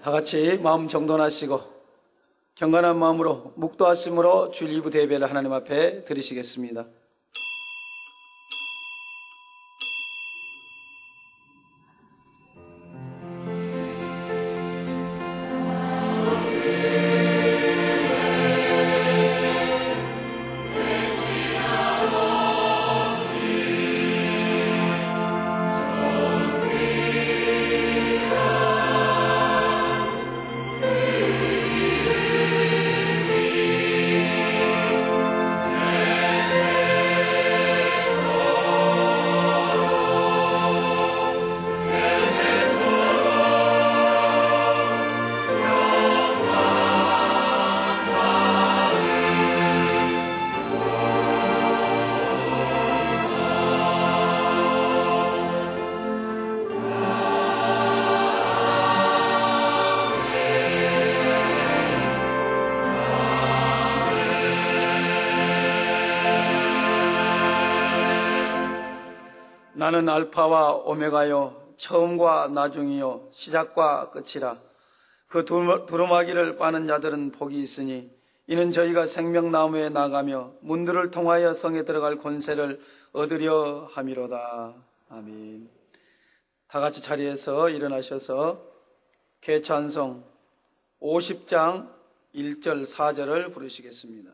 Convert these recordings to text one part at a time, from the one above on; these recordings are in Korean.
다 같이 마음 정돈하시고 경건한 마음으로 묵도하심으로 주일 2부 대배를 하나님 앞에 드리시겠습니다. 나는 알파와 오메가요 처음과 나중이요 시작과 끝이라. 그 두루마기를 빠는 자들은 복이 있으니 이는 저희가 생명나무에 나가며 문들을 통하여 성에 들어갈 권세를 얻으려 함이로다. 아멘. 다 같이 자리에서 일어나셔서 개찬송 50장 1절 4절을 부르시겠습니다.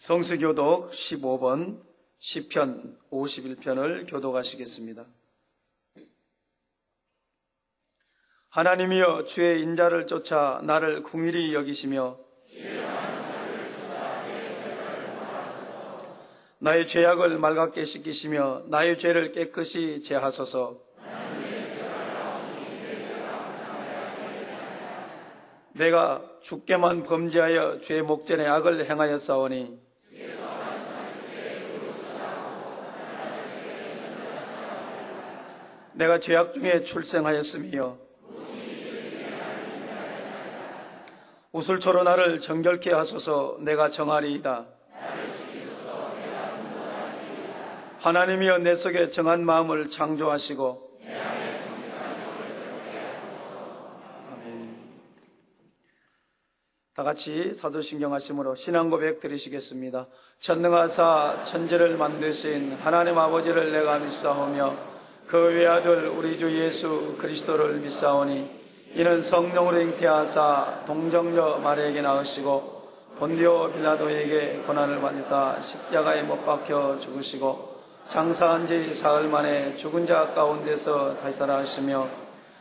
성수교독 15번 시편 51편을 교독하시겠습니다. 하나님이여 주의 인자를 쫓아 나를 긍휼히 여기시며 나의 죄악을 맑게 씻기시며 나의 죄를 깨끗이 제하소서. 내가 주께만 범죄하여 주의 목전에 악을 행하였사오니 내가 죄악 중에 출생하였으며 우슬초로 나를 정결케 하소서. 내가 정하리이다. 하나님이여 내 속에 정한 마음을 창조하시고 아멘. 다 같이 사도신경 하심으로 신앙 고백 드리시겠습니다. 전능하사 천지를 만드신 하나님 아버지를 내가 믿사오며 그 외아들 우리 주 예수 그리스도를 믿사오니 이는 성령으로 잉태하사 동정녀 마리아에게 낳으시고 본디오 빌라도에게 고난을 받으사 십자가에 못 박혀 죽으시고 장사한 지 사흘 만에 죽은 자 가운데서 다시 살아나시며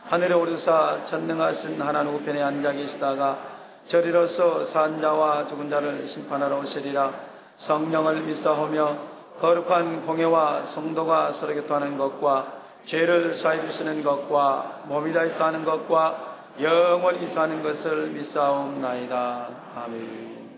하늘에 오르사 전능하신 하나님 우편에 앉아 계시다가 저리로서 산 자와 죽은 자를 심판하러 오시리라. 성령을 믿사오며 거룩한 공회와 성도가 서로 교통하는 것과 죄를 사해 주시는 것과 몸이 다해 사는 것과 영원히 사는 것을 믿사옵나이다. 아멘.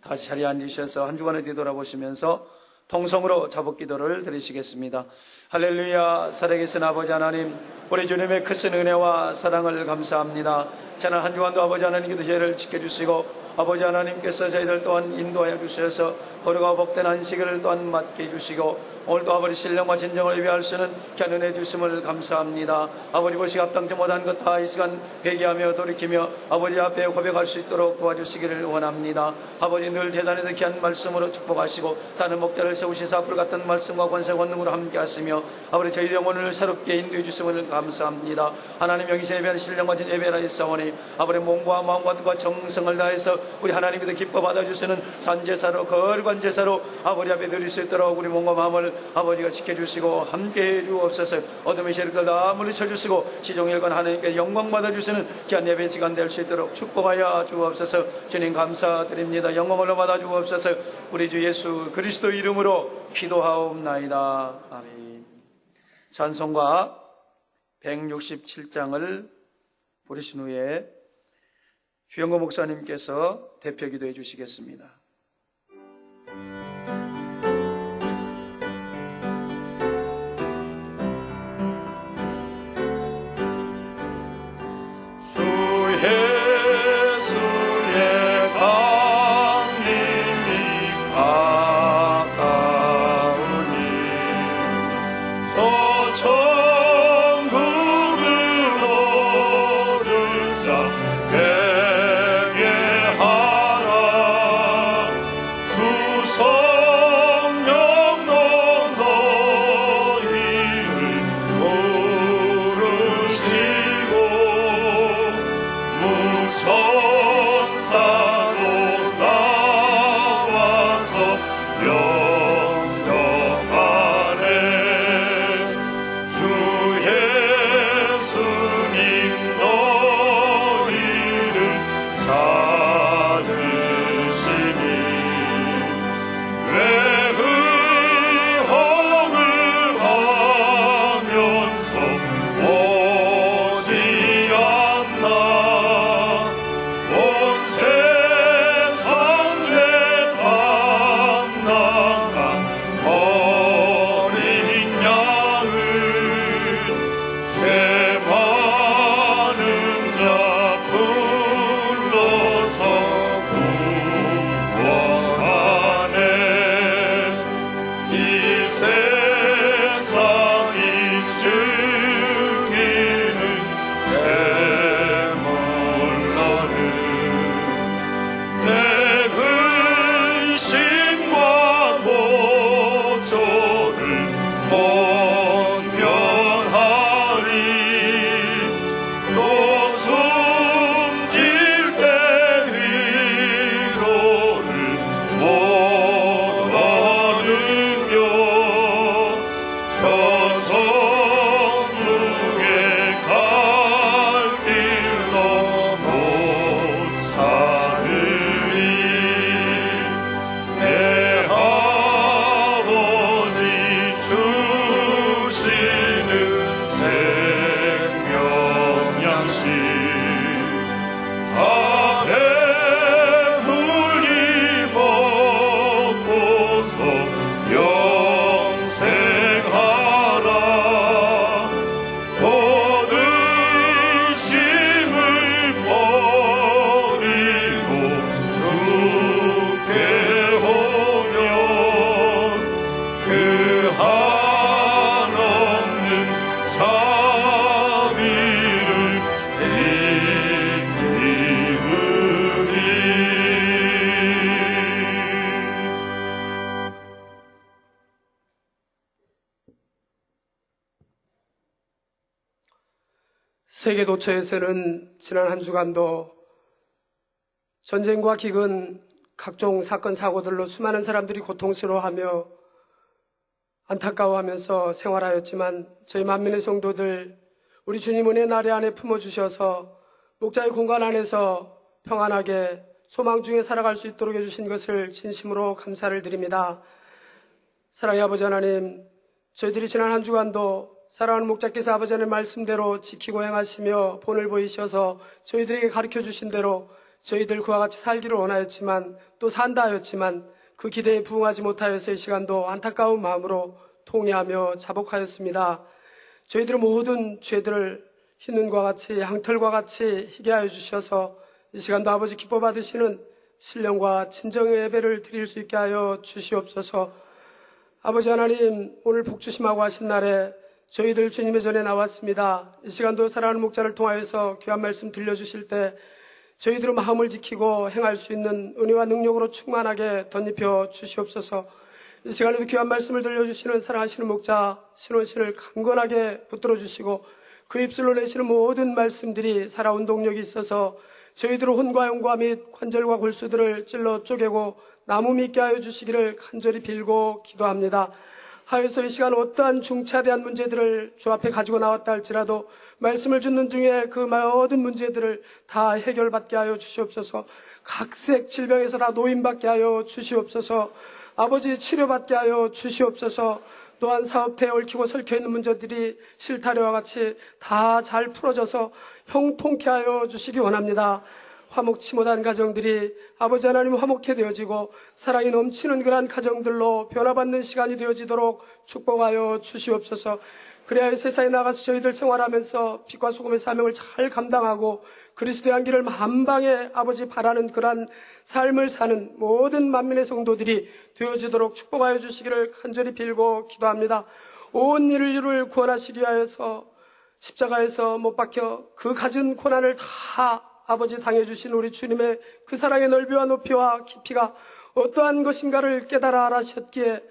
다시 자리에 앉으셔서 한 주간을 뒤돌아보시면서 통성으로 자복기도를 드리시겠습니다. 할렐루야. 살아계신 아버지 하나님, 우리 주님의 크신 은혜와 사랑을 감사합니다. 지난 한 주간도 아버지 하나님께서 저희를 지켜주시고 아버지 하나님께서 저희들 또한 인도하여 주셔서 거룩하고 복된 안식을 또한 맡게 해주시고 오늘도 아버지 신령과 진정을 예배할 수 있는 귀한 은혜 주심을 감사합니다. 아버지 보시기 합당치 못한 것 다 이 시간 회개하며 돌이키며 아버지 앞에 고백할 수 있도록 도와주시기를 원합니다. 아버지 늘 대단해서 귀한 말씀으로 축복하시고 사는 목자를 세우시사 앞으로 같은 말씀과 권세 권능으로 함께 하시며 아버지 저희 영혼을 새롭게 인도해 주심을 감사합니다. 하나님 여기서 예배하는 신령과 진 예배라 있사오니 아버지 몸과 마음과 뜻과 정성을 다해서 우리 하나님께서 기뻐 받아주시는 산제사로 거룩한 제사로 아버지 앞에 드릴 수 있도록 우리 몸과 마음을 아버지가 지켜주시고 함께해 주옵소서. 어둠의 세력들 다 물리쳐주시고 시종일관 하나님께 영광 받아주시는 귀한 예배 시간 될 수 있도록 축복하여 주옵소서. 주님 감사드립니다. 영광을 받아 주옵소서. 우리 주 예수 그리스도 이름으로 기도하옵나이다. 아멘. 찬송가 167장을 부르신 후에 주영거 목사님께서 대표 기도해 주시겠습니다. 세계 도처에서는 지난 한 주간도 전쟁과 기근, 각종 사건, 사고들로 수많은 사람들이 고통스러워하며 안타까워하면서 생활하였지만 저희 만민의 성도들, 우리 주님 은혜 나래 안에 품어주셔서 목자의 공간 안에서 평안하게 소망 중에 살아갈 수 있도록 해주신 것을 진심으로 감사를 드립니다. 사랑의 아버지 하나님, 저희들이 지난 한 주간도 사랑하는 목자께서 아버지 하나님 말씀대로 지키고 행하시며 본을 보이셔서 저희들에게 가르쳐 주신 대로 저희들 그와 같이 살기를 원하였지만 또 산다 하였지만 그 기대에 부응하지 못하여서 이 시간도 안타까운 마음으로 통회하며 자복하였습니다. 저희들의 모든 죄들을 흰눈과 같이 양털과 같이 희게 하여 주셔서 이 시간도 아버지 기뻐 받으시는 신령과 진정의 예배를 드릴 수 있게 하여 주시옵소서. 아버지 하나님, 오늘 복주심하고 하신 날에 저희들 주님의 전에 나왔습니다. 이 시간도 사랑하는 목자를 통하여서 귀한 말씀 들려주실 때 저희들의 마음을 지키고 행할 수 있는 은혜와 능력으로 충만하게 덧입혀 주시옵소서. 이 시간에도 귀한 말씀을 들려주시는 사랑하시는 목자 신원신을 강건하게 붙들어 주시고 그 입술로 내시는 모든 말씀들이 살아온 동력이 있어서 저희들의 혼과 영과 및 관절과 골수들을 찔러 쪼개고 나무 있게 하여 주시기를 간절히 빌고 기도합니다. 하여서 이 시간 어떠한 중차대한 문제들을 주 앞에 가지고 나왔다 할지라도 말씀을 듣는 중에 그 모든 문제들을 다 해결받게 하여 주시옵소서. 각색 질병에서 다 노인받게 하여 주시옵소서. 아버지 치료받게 하여 주시옵소서. 또한 사업태에 얽히고 설켜있는 문제들이 실타래와 같이 다 잘 풀어져서 형통케 하여 주시기 원합니다. 화목치 못한 가정들이 아버지 하나님 화목케 되어지고 사랑이 넘치는 그러한 가정들로 변화받는 시간이 되어지도록 축복하여 주시옵소서. 그래야 세상에 나가서 저희들 생활하면서 빛과 소금의 사명을 잘 감당하고 그리스도의 향기를 만방에 아버지 바라는 그러한 삶을 사는 모든 만민의 성도들이 되어지도록 축복하여 주시기를 간절히 빌고 기도합니다. 온 일을 이룰 구원하시기 위하여서 십자가에서 못 박혀 그 가진 고난을 다 아버지 당해주신 우리 주님의 그 사랑의 넓이와 높이와 깊이가 어떠한 것인가를 깨달아 알아셨기에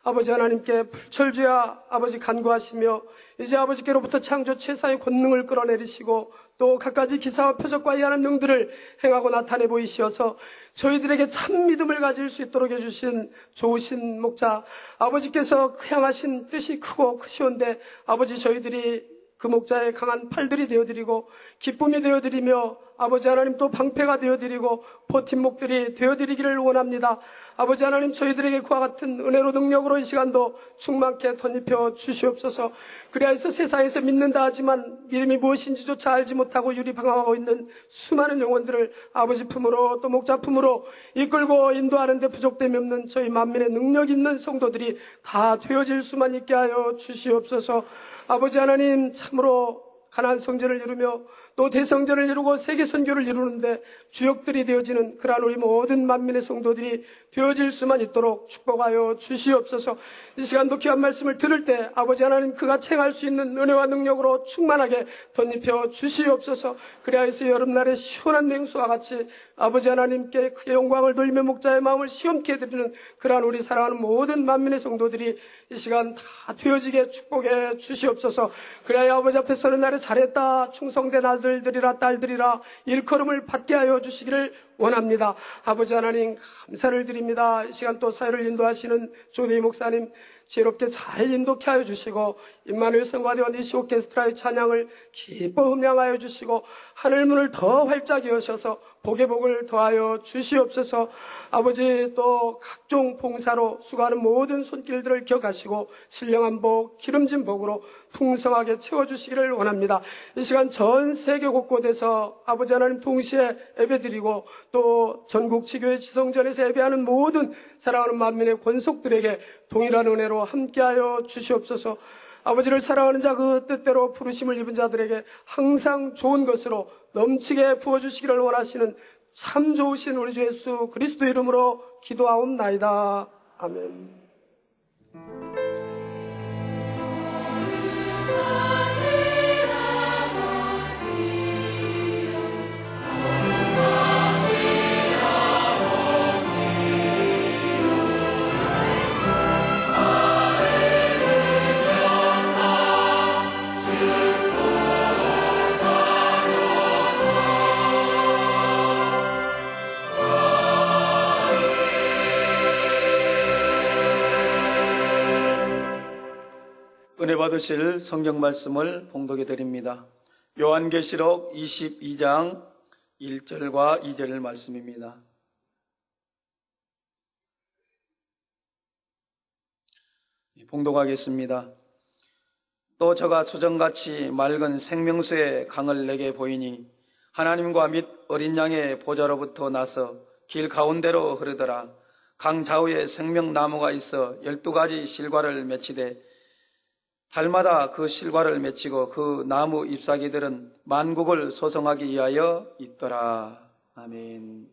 아버지 하나님께 불철주야 아버지 간구하시며 이제 아버지께로부터 창조 최사의 권능을 끌어내리시고 또 갖가지 기사와 표적과 이하는 능들을 행하고 나타내 보이시어서 저희들에게 참 믿음을 가질 수 있도록 해주신 좋으신 목자 아버지께서 향하신 뜻이 크고 크시온데 아버지 저희들이 그 목자의 강한 팔들이 되어드리고 기쁨이 되어드리며 아버지 하나님 또 방패가 되어드리고 버팀목들이 되어드리기를 원합니다. 아버지 하나님 저희들에게 그와 같은 은혜로 능력으로 이 시간도 충만케 덧입혀 주시옵소서. 그리하여서 세상에서 믿는다 하지만 믿음이 무엇인지조차 알지 못하고 유리방황하고 있는 수많은 영혼들을 아버지 품으로 또 목자 품으로 이끌고 인도하는 데 부족됨이 없는 저희 만민의 능력 있는 성도들이 다 되어질 수만 있게 하여 주시옵소서. 아버지 하나님 참으로 가나안 성전을 이루며 또 대성전을 이루고 세계 선교를 이루는데 주역들이 되어지는 그러한 우리 모든 만민의 성도들이 되어질 수만 있도록 축복하여 주시옵소서. 이 시간도 귀한 말씀을 들을 때 아버지 하나님 그가 행할 수 있는 은혜와 능력으로 충만하게 덧입혀 주시옵소서. 그리하여서 여름날의 시원한 냉수와 같이 아버지 하나님께 크게 영광을 돌리며 목자의 마음을 시험케 해드리는 그러한 우리 사랑하는 모든 만민의 성도들이 이 시간 다 되어지게 축복해 주시옵소서. 그래야 아버지 앞에 서는 날에 잘했다 충성된 아들들이라 딸들이라 일컬음을 받게 하여 주시기를 원합니다. 아버지 하나님 감사를 드립니다. 이 시간 또 사회를 인도하시는 조대희 목사님 지혜롭게 잘 인도케 하여 주시고 임마누엘 성가대와 니시 오케스트라의 찬양을 기뻐 음양하여 주시고 하늘문을 더 활짝 여셔서 복의 복을 더하여 주시옵소서. 아버지 또 각종 봉사로 수고하는 모든 손길들을 기억하시고 신령한 복 기름진 복으로 풍성하게 채워주시기를 원합니다. 이 시간 전 세계 곳곳에서 아버지 하나님 동시에 예배드리고 또 전국 지교회 지성전에서 예배하는 모든 사랑하는 만민의 권속들에게 동일한 은혜로 함께하여 주시옵소서. 아버지를 사랑하는 자 그 뜻대로 부르심을 입은 자들에게 항상 좋은 것으로 넘치게 부어주시기를 원하시는 참 좋으신 우리 주 예수 그리스도 이름으로 기도하옵나이다. 아멘. 은혜 받으실 성경 말씀을 봉독해 드립니다. 요한계시록 22장 1절과 2절 말씀입니다. 봉독하겠습니다. 또 저가 수정같이 맑은 생명수의 강을 내게 보이니 하나님과 및 어린 양의 보좌로부터 나서 길 가운데로 흐르더라. 강 좌우에 생명나무가 있어 12가지 실과를 맺히되 달마다 그 실과를 맺히고 그 나무 잎사귀들은 만국을 소성하기 위하여 있더라. 아멘.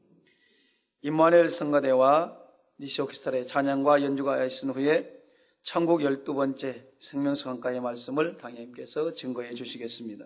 임마누엘 성가대와 니시 오케스트라의 찬양과 연주가 있은 후에 천국 12번째 생명수 강가의 말씀을 당회님께서 증거해 주시겠습니다.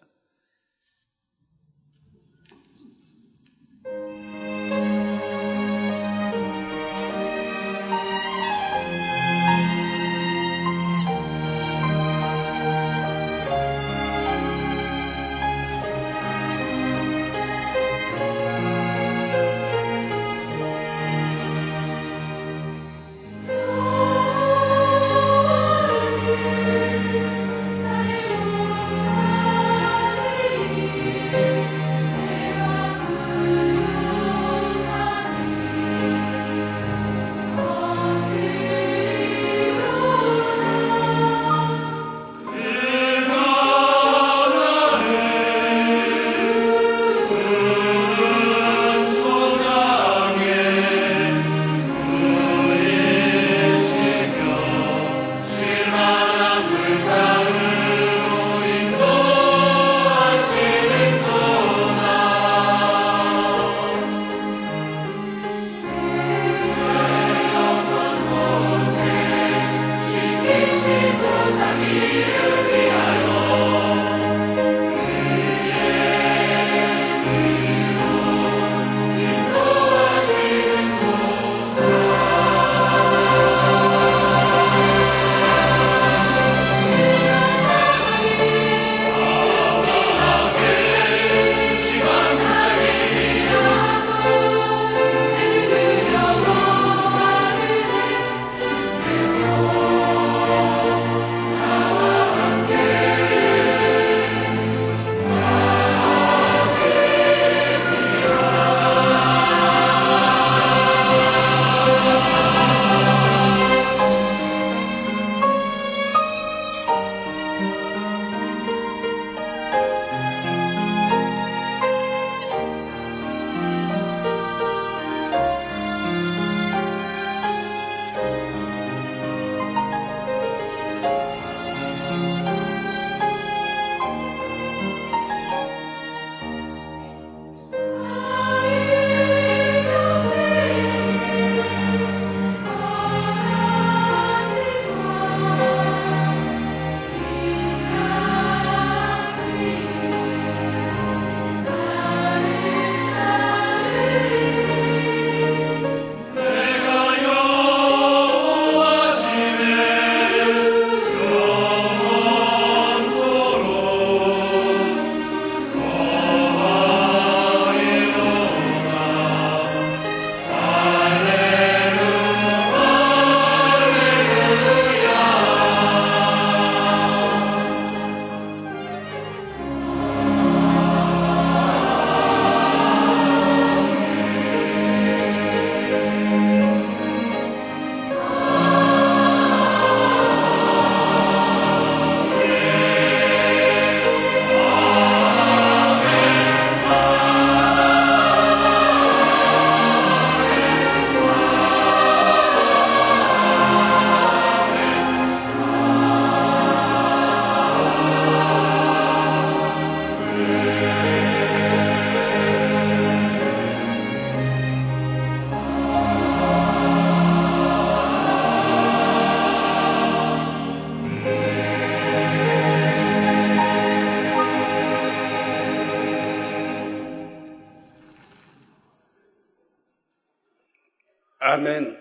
아멘.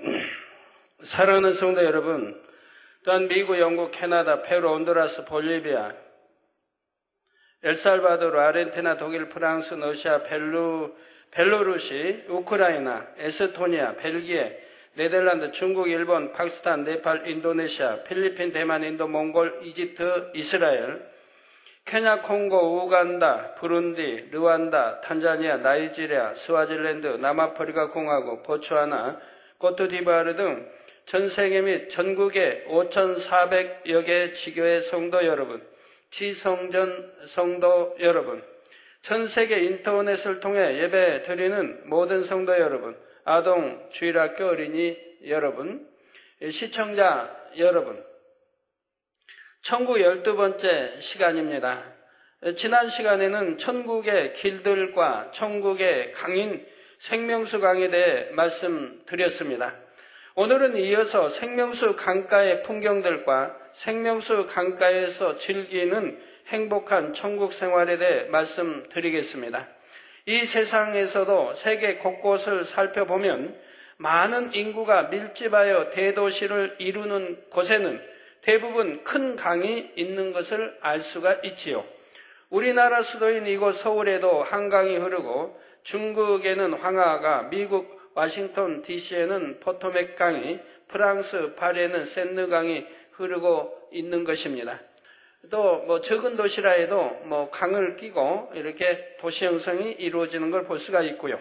사랑하는 성도 여러분, 또한 미국, 영국, 캐나다, 페루, 온두라스, 볼리비아, 엘살바도르, 아르헨티나, 독일, 프랑스, 러시아, 벨로루시, 우크라이나, 에스토니아, 벨기에, 네덜란드, 중국, 일본, 파키스탄, 네팔, 인도네시아, 필리핀, 대만, 인도, 몽골, 이집트, 이스라엘, 케냐, 콩고, 우간다, 부룬디, 르완다, 탄자니아, 나이지리아, 스와질랜드, 남아프리카 공화국, 보츠와나, 코트디부아르 등 전 세계 및 전국의 5,400여 개 지교회 성도 여러분, 지성전 성도 여러분, 전 세계 인터넷을 통해 예배 드리는 모든 성도 여러분, 아동 주일학교 어린이 여러분, 시청자 여러분, 천국 12번째 시간입니다. 지난 시간에는 천국의 길들과 천국의 강인 생명수 강에 대해 말씀드렸습니다. 오늘은 이어서 생명수 강가의 풍경들과 생명수 강가에서 즐기는 행복한 천국 생활에 대해 말씀드리겠습니다. 이 세상에서도 세계 곳곳을 살펴보면 많은 인구가 밀집하여 대도시를 이루는 곳에는 대부분 큰 강이 있는 것을 알 수가 있지요. 우리나라 수도인 이곳 서울에도 한강이 흐르고 중국에는 황하가, 미국 워싱턴 DC에는 포토맥 강이, 프랑스 파리에는 샌느 강이 흐르고 있는 것입니다. 또 적은 도시라 해도 강을 끼고 이렇게 도시 형성이 이루어지는 걸 볼 수가 있고요.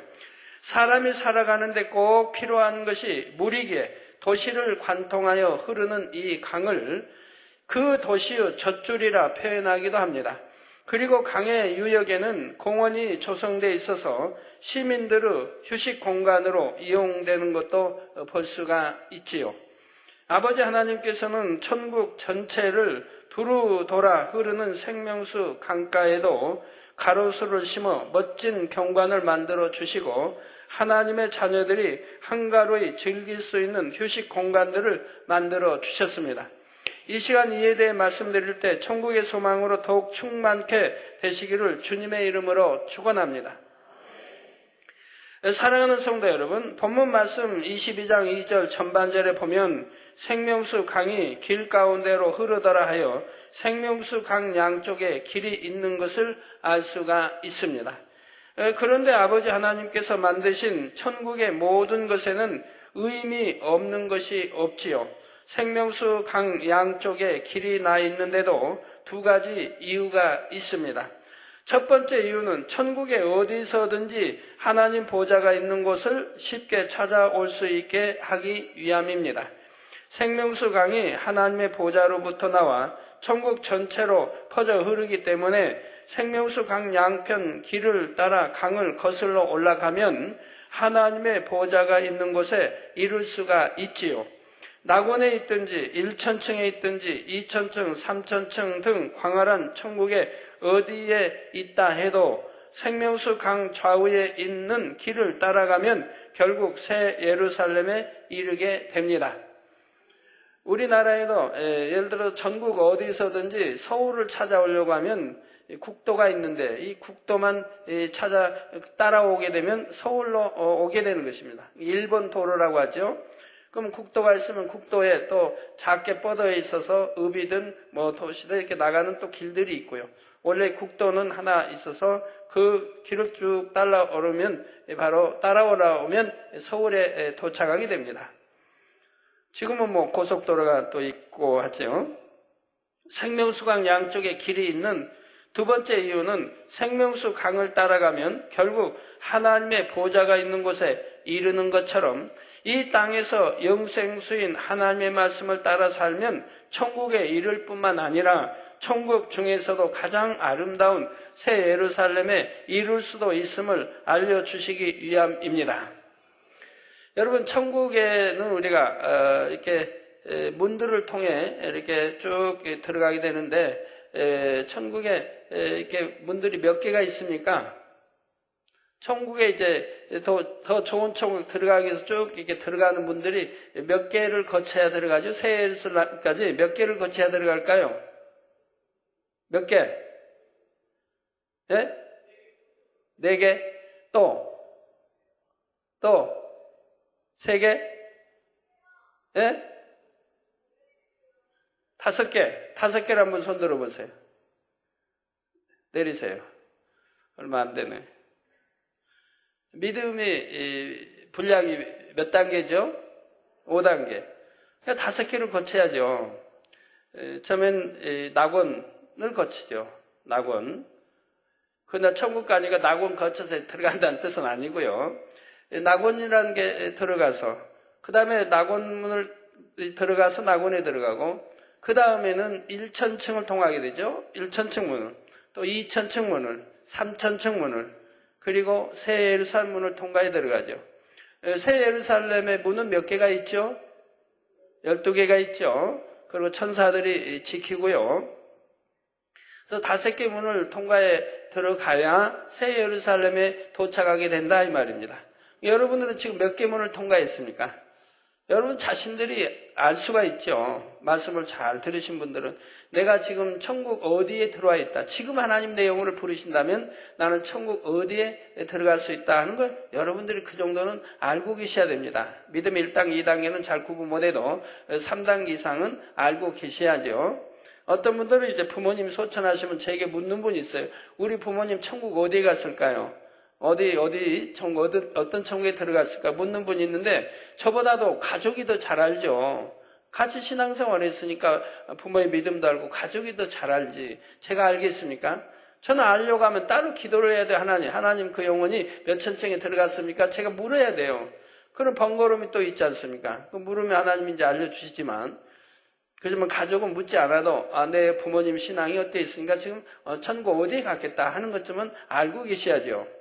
사람이 살아가는데 꼭 필요한 것이 물이기에 도시를 관통하여 흐르는 이 강을 그 도시의 젖줄이라 표현하기도 합니다. 그리고 강의 유역에는 공원이 조성되어 있어서 시민들의 휴식 공간으로 이용되는 것도 볼 수가 있지요. 아버지 하나님께서는 천국 전체를 두루 돌아 흐르는 생명수 강가에도 가로수를 심어 멋진 경관을 만들어 주시고 하나님의 자녀들이 한가로이 즐길 수 있는 휴식 공간들을 만들어 주셨습니다. 이 시간 이에 대해 말씀드릴 때 천국의 소망으로 더욱 충만케 되시기를 주님의 이름으로 축원합니다. 사랑하는 성도 여러분, 본문 말씀 22장 2절 전반절에 보면 생명수 강이 길 가운데로 흐르더라 하여 생명수 강 양쪽에 길이 있는 것을 알 수가 있습니다. 그런데 아버지 하나님께서 만드신 천국의 모든 것에는 의미 없는 것이 없지요. 생명수 강 양쪽에 길이 나 있는데도 두 가지 이유가 있습니다. 첫 번째 이유는 천국에 어디서든지 하나님 보좌가 있는 곳을 쉽게 찾아올 수 있게 하기 위함입니다. 생명수 강이 하나님의 보좌로부터 나와 천국 전체로 퍼져 흐르기 때문에 생명수 강 양편 길을 따라 강을 거슬러 올라가면 하나님의 보좌가 있는 곳에 이룰 수가 있지요. 낙원에 있든지 1천층에 있든지 2천층, 3천층 등 광활한 천국에 어디에 있다 해도 생명수 강 좌우에 있는 길을 따라가면 결국 새 예루살렘에 이르게 됩니다. 우리나라에도 예를 들어 전국 어디서든지 서울을 찾아오려고 하면 국도가 있는데 이 국도만 따라오게 되면 서울로 오게 되는 것입니다. 일본 도로라고 하죠. 그럼 국도가 있으면 국도에 또 작게 뻗어 있어서 읍이든 도시든 이렇게 나가는 또 길들이 있고요. 원래 국도는 하나 있어서 그 길을 쭉 따라오면 바로 따라오면 서울에 도착하게 됩니다. 지금은 고속도로가 또 있고 하죠. 생명수 강 양쪽에 길이 있는 두 번째 이유는 생명수 강을 따라가면 결국 하나님의 보좌가 있는 곳에 이르는 것처럼 이 땅에서 영생수인 하나님의 말씀을 따라 살면 천국에 이를 뿐만 아니라 천국 중에서도 가장 아름다운 새 예루살렘에 이룰 수도 있음을 알려주시기 위함입니다. 여러분, 천국에는 우리가 이렇게 문들을 통해 이렇게 쭉 들어가게 되는데 천국에 이렇게 문들이 몇 개가 있습니까? 천국에 이제 더 좋은 천국 들어가기 위해서 쭉 이렇게 들어가는 분들이 몇 개를 거쳐야 들어가죠? 새 예루살렘까지 몇 개를 거쳐야 들어갈까요? 몇 개? 예? 4개? 또? 3개? 예? 5개? 5개를 한번 손 들어보세요. 내리세요. 얼마 안 되네. 믿음이 분량이 몇 단계죠? 5단계. 5개를 거쳐야죠. 처음엔 낙원을 거치죠. 낙원. 그러나 천국 가니까 낙원 거쳐서 들어간다는 뜻은 아니고요. 낙원이라는 게 들어가서 그 다음에 낙원문을 들어가서 낙원에 들어가고 그 다음에는 1,000층을 통하게 되죠. 1,000층 문을, 또 2,000층 문을, 3,000층 문을, 그리고 새 예루살렘 문을 통과해 들어가죠. 새 예루살렘의 문은 몇 개가 있죠? 12개가 있죠. 그리고 천사들이 지키고요. 그래서 5개 문을 통과해 들어가야 새 예루살렘에 도착하게 된다 이 말입니다. 여러분들은 지금 몇 개 문을 통과했습니까? 여러분 자신들이 알 수가 있죠. 말씀을 잘 들으신 분들은 내가 지금 천국 어디에 들어와 있다. 지금 하나님 내 영혼을 부르신다면 나는 천국 어디에 들어갈 수 있다 하는 걸 여러분들이 그 정도는 알고 계셔야 됩니다. 믿음 1단, 2단계는 잘 구분 못해도 3단계 이상은 알고 계셔야죠. 어떤 분들은 이제 부모님 소천하시면 저에게 묻는 분이 있어요. 우리 부모님 천국 어디에 갔을까요? 어떤 천국에 들어갔을까 묻는 분이 있는데 저보다도 가족이 더 잘 알죠. 같이 신앙생활 했으니까 부모의 믿음도 알고 가족이 더 잘 알지. 제가 알겠습니까? 저는 알려고 하면 따로 기도를 해야 돼요. 하나님 그 영혼이 몇 천층에 들어갔습니까? 제가 물어야 돼요. 그런 번거로움이 또 있지 않습니까? 그 물으면 하나님이 이제 알려주시지만 그러면 가족은 묻지 않아도 내 부모님 신앙이 어때 있으니까 지금 천국 어디에 갔겠다 하는 것쯤은 알고 계셔야죠.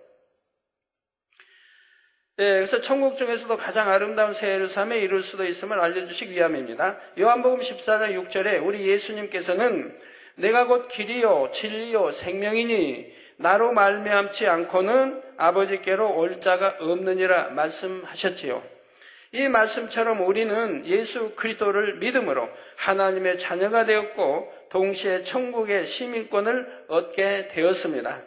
그래서 천국 중에서도 가장 아름다운 새 예루살렘에 이룰 수도 있음을 알려주시기 위함입니다. 요한복음 14장 6절에 우리 예수님께서는 내가 곧 길이요 진리요 생명이니 나로 말미암지 않고는 아버지께로 올 자가 없느니라 말씀하셨지요. 이 말씀처럼 우리는 예수 그리스도를 믿음으로 하나님의 자녀가 되었고 동시에 천국의 시민권을 얻게 되었습니다.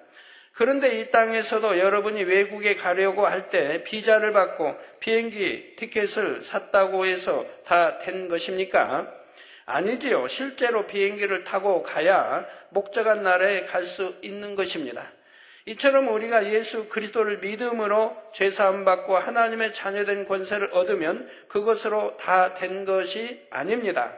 그런데 이 땅에서도 여러분이 외국에 가려고 할 때 비자를 받고 비행기 티켓을 샀다고 해서 다 된 것입니까? 아니지요. 실제로 비행기를 타고 가야 목적한 나라에 갈 수 있는 것입니다. 이처럼 우리가 예수 그리스도를 믿음으로 죄사함 받고 하나님의 자녀된 권세를 얻으면 그것으로 다 된 것이 아닙니다.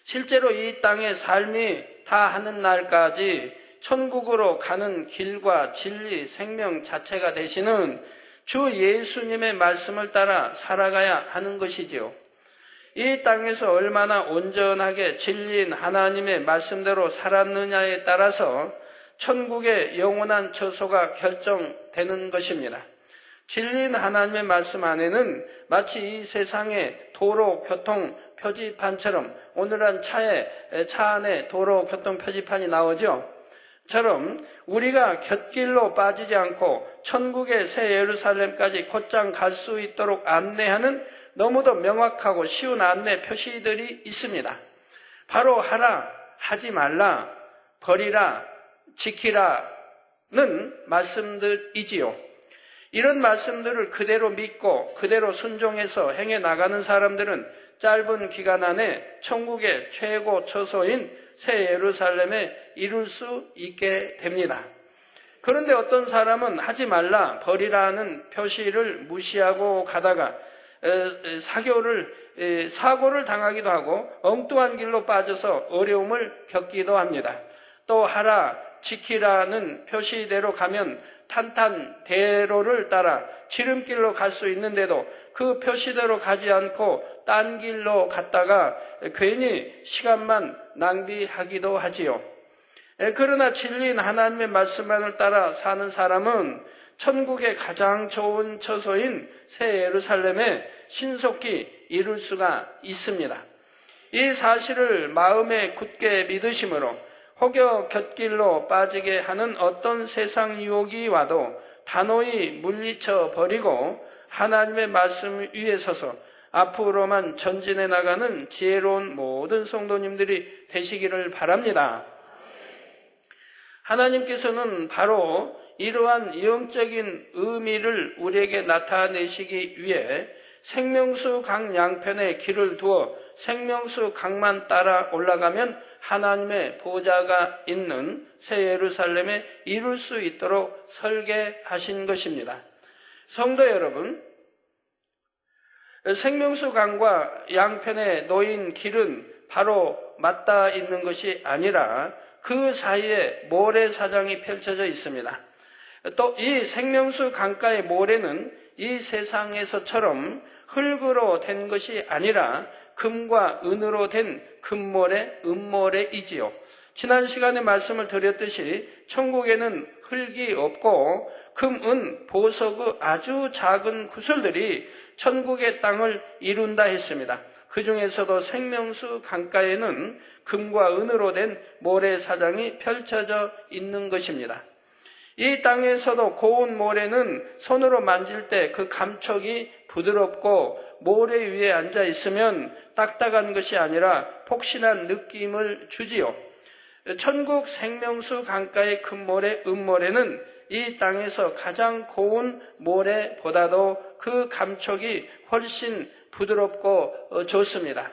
실제로 이 땅의 삶이 다 하는 날까지 천국으로 가는 길과 진리, 생명 자체가 되시는 주 예수님의 말씀을 따라 살아가야 하는 것이지요. 이 땅에서 얼마나 온전하게 진리인 하나님의 말씀대로 살았느냐에 따라서 천국의 영원한 처소가 결정되는 것입니다. 진리인 하나님의 말씀 안에는 마치 이 세상의 도로, 교통, 표지판처럼 오늘은 차 안에 도로, 교통, 표지판이 나오죠. 처럼 우리가 곁길로 빠지지 않고 천국의 새 예루살렘까지 곧장 갈 수 있도록 안내하는 너무도 명확하고 쉬운 안내 표시들이 있습니다. 바로 하라, 하지 말라, 버리라, 지키라는 말씀들이지요. 이런 말씀들을 그대로 믿고 그대로 순종해서 행해 나가는 사람들은 짧은 기간 안에 천국의 최고 처소인 새 예루살렘에 이룰 수 있게 됩니다. 그런데 어떤 사람은 하지 말라, 버리라는 표시를 무시하고 가다가 사고를 당하기도 하고 엉뚱한 길로 빠져서 어려움을 겪기도 합니다. 또 하라, 지키라는 표시대로 가면 탄탄대로를 따라 지름길로 갈 수 있는데도 그 표시대로 가지 않고 딴 길로 갔다가 괜히 시간만 낭비하기도 하지요. 그러나 진리인 하나님의 말씀만을 따라 사는 사람은 천국의 가장 좋은 처소인 새 예루살렘에 신속히 이룰 수가 있습니다. 이 사실을 마음에 굳게 믿으심으로 혹여 곁길로 빠지게 하는 어떤 세상 유혹이 와도 단호히 물리쳐 버리고 하나님의 말씀 위에 서서 앞으로만 전진해 나가는 지혜로운 모든 성도님들이 되시기를 바랍니다. 하나님께서는 바로 이러한 영적인 의미를 우리에게 나타내시기 위해 생명수 강 양편에 길을 두어 생명수 강만 따라 올라가면 하나님의 보좌가 있는 새 예루살렘에 이룰 수 있도록 설계하신 것입니다. 성도 여러분, 생명수 강과 양편에 놓인 길은 바로 맞닿아 있는 것이 아니라 그 사이에 모래사장이 펼쳐져 있습니다. 또 이 생명수 강가의 모래는 이 세상에서처럼 흙으로 된 것이 아니라 금과 은으로 된 금모래, 은모래이지요. 지난 시간에 말씀을 드렸듯이 천국에는 흙이 없고 금, 은, 보석의 아주 작은 구슬들이 천국의 땅을 이룬다 했습니다. 그 중에서도 생명수 강가에는 금과 은으로 된 모래사장이 펼쳐져 있는 것입니다. 이 땅에서도 고운 모래는 손으로 만질 때 그 감촉이 부드럽고 모래 위에 앉아 있으면 딱딱한 것이 아니라 폭신한 느낌을 주지요. 천국 생명수 강가의 금모래, 은모래는 이 땅에서 가장 고운 모래보다도 그 감촉이 훨씬 부드럽고 좋습니다.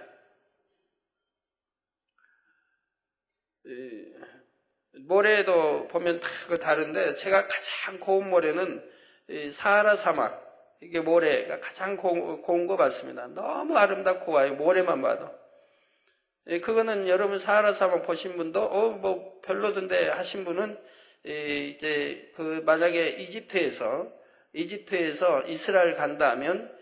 모래도 보면 다 다른데 제가 가장 고운 모래는 사하라 사막, 이게 모래가 가장 고운 거 같습니다. 너무 아름답고 와요. 모래만 봐도. 그거는 여러분 사하라 사막 보신 분도 뭐 별로던데 하신 분은 이제 그 만약에 이집트에서 이스라엘 간다면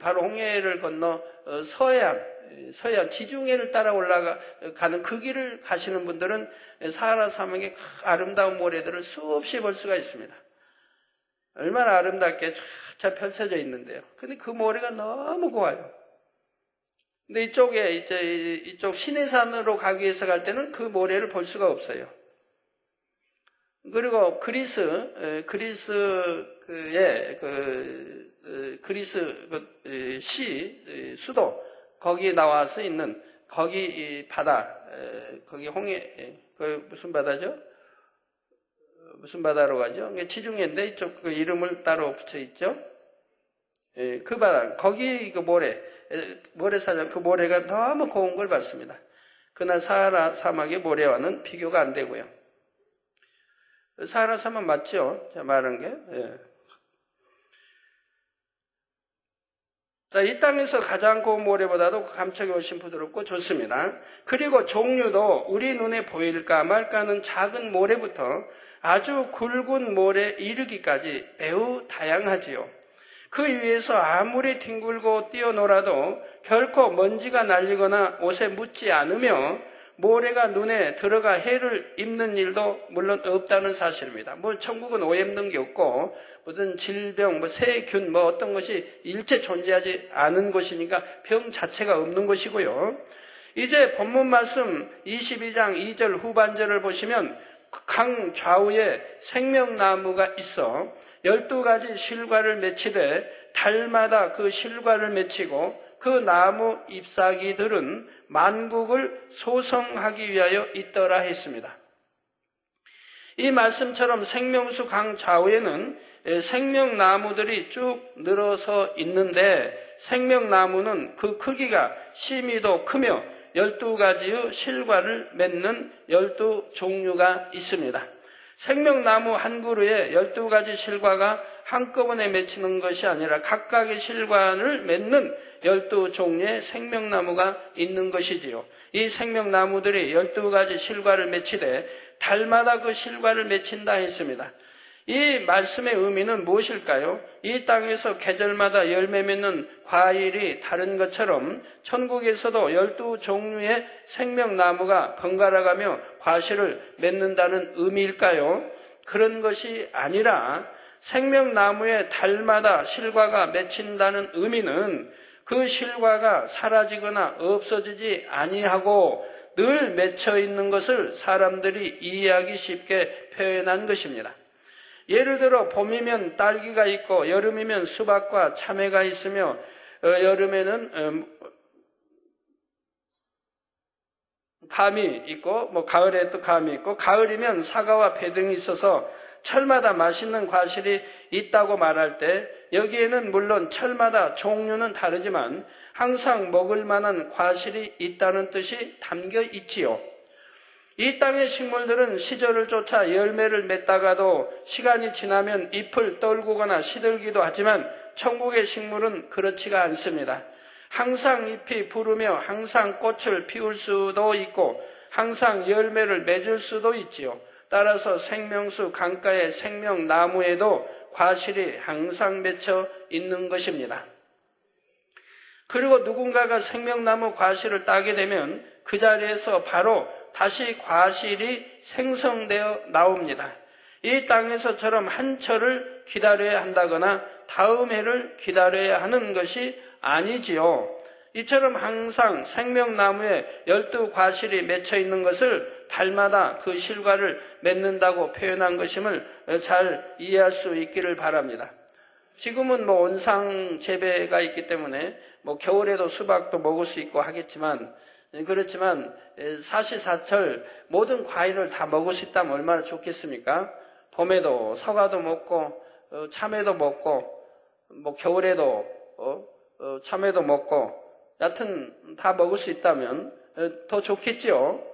바로 홍해를 건너 서해안 지중해를 따라 올라가는 그 길을 가시는 분들은 사하라 사막의 아름다운 모래들을 수없이 볼 수가 있습니다. 얼마나 아름답게 쫙 펼쳐져 있는데요. 근데 그 모래가 너무 고와요. 근데 이쪽 시내산으로 가기 위해서 갈 때는 그 모래를 볼 수가 없어요. 그리고 그리스의 수도 거기 나와서 있는 거기 바다, 거기 홍해, 그 무슨 바다죠? 무슨 바다로 가죠? 지중해인데 이쪽 그 이름을 따로 붙여 있죠. 그 바다, 거기 그 모래사장 그 모래가 너무 고운 걸 봤습니다. 그러나 사하라 사막의 모래와는 비교가 안 되고요. 사하라 사막 맞죠? 제가 말한 게. 예. 이 땅에서 가장 고운 모래보다도 감촉이 훨씬 부드럽고 좋습니다. 그리고 종류도 우리 눈에 보일까 말까는 작은 모래부터 아주 굵은 모래에 이르기까지 매우 다양하지요. 그 위에서 아무리 뒹굴고 뛰어놀아도 결코 먼지가 날리거나 옷에 묻지 않으며 모래가 눈에 들어가 해를 입는 일도 물론 없다는 사실입니다. 뭐 천국은 오염된 게 없고 무슨 질병, 세균, 어떤 것이 일체 존재하지 않은 곳이니까 병 자체가 없는 것이고요. 이제 본문 말씀 22장 2절 후반절을 보시면 강 좌우에 생명나무가 있어 12가지 실과를 맺히되 달마다 그 실과를 맺히고 그 나무 잎사귀들은 만국을 소성하기 위하여 있더라 했습니다. 이 말씀처럼 생명수 강 좌우에는 생명나무들이 쭉 늘어서 있는데 생명나무는 그 크기가 심히도 크며 12가지의 실과를 맺는 12종류가 있습니다. 생명나무 한 그루에 12가지 실과가 한꺼번에 맺히는 것이 아니라 각각의 실과를 맺는 12종류의 생명나무가 있는 것이지요. 이 생명나무들이 12가지 실과를 맺히되 달마다 그 실과를 맺힌다 했습니다. 이 말씀의 의미는 무엇일까요? 이 땅에서 계절마다 열매 맺는 과일이 다른 것처럼 천국에서도 12종류의 생명나무가 번갈아가며 과실을 맺는다는 의미일까요? 그런 것이 아니라 생명나무의 달마다 실과가 맺힌다는 의미는 그 실과가 사라지거나 없어지지 아니하고 늘 맺혀 있는 것을 사람들이 이해하기 쉽게 표현한 것입니다. 예를 들어 봄이면 딸기가 있고 여름이면 수박과 참외가 있으며 여름에는 감이 있고 가을에 또 감이 있고 가을이면 사과와 배 등이 있어서 철마다 맛있는 과실이 있다고 말할 때 여기에는 물론 철마다 종류는 다르지만 항상 먹을 만한 과실이 있다는 뜻이 담겨 있지요. 이 땅의 식물들은 시절을 쫓아 열매를 맺다가도 시간이 지나면 잎을 떨구거나 시들기도 하지만 천국의 식물은 그렇지가 않습니다. 항상 잎이 부르며 항상 꽃을 피울 수도 있고 항상 열매를 맺을 수도 있지요. 따라서 생명수 강가의 생명나무에도 과실이 항상 맺혀 있는 것입니다. 그리고 누군가가 생명나무 과실을 따게 되면 그 자리에서 바로 다시 과실이 생성되어 나옵니다. 이 땅에서처럼 한 철을 기다려야 한다거나 다음 해를 기다려야 하는 것이 아니지요. 이처럼 항상 생명나무에 12과실이 맺혀 있는 것을 달마다 그 실과를 맺는다고 표현한 것임을 잘 이해할 수 있기를 바랍니다. 지금은 온상 재배가 있기 때문에 겨울에도 수박도 먹을 수 있고 하겠지만, 그렇지만 사시사철 모든 과일을 다 먹을 수 있다면 얼마나 좋겠습니까? 봄에도 사과도 먹고 참외도 먹고 겨울에도 참외도 먹고 여하튼 다 먹을 수 있다면 더 좋겠지요.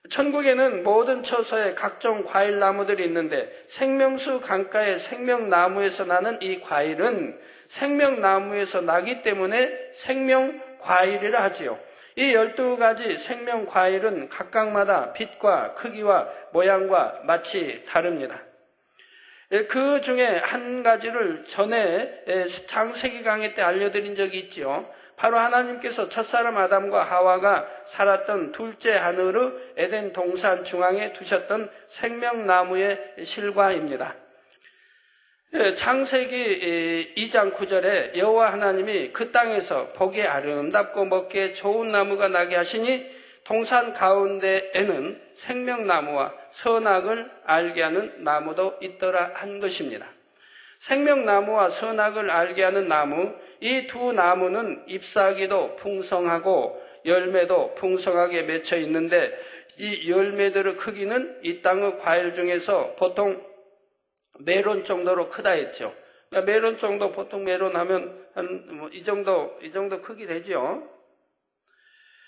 천국에는 모든 처소에 각종 과일 나무들이 있는데 생명수 강가의 생명나무에서 나는 이 과일은 생명나무에서 나기 때문에 생명과일이라 하지요. 이 12가지 생명과일은 각각마다 빛과 크기와 모양과 맛이 다릅니다. 그 중에 한 가지를 전에 창세기 강의 때 알려드린 적이 있지요. 바로 하나님께서 첫사람 아담과 하와가 살았던 둘째 하늘의 에덴 동산 중앙에 두셨던 생명나무의 실과입니다. 창세기 2장 9절에 여호와 하나님이 그 땅에서 보기에 아름답고 먹기에 좋은 나무가 나게 하시니 동산 가운데에는 생명나무와 선악을 알게 하는 나무도 있더라 한 것입니다. 생명나무와 선악을 알게 하는 나무, 이 두 나무는 잎사귀도 풍성하고 열매도 풍성하게 맺혀 있는데 이 열매들의 크기는 이 땅의 과일 중에서 보통 메론 정도로 크다 했죠. 그러니까 메론 정도, 보통 메론 하면 이 정도 크기 되죠.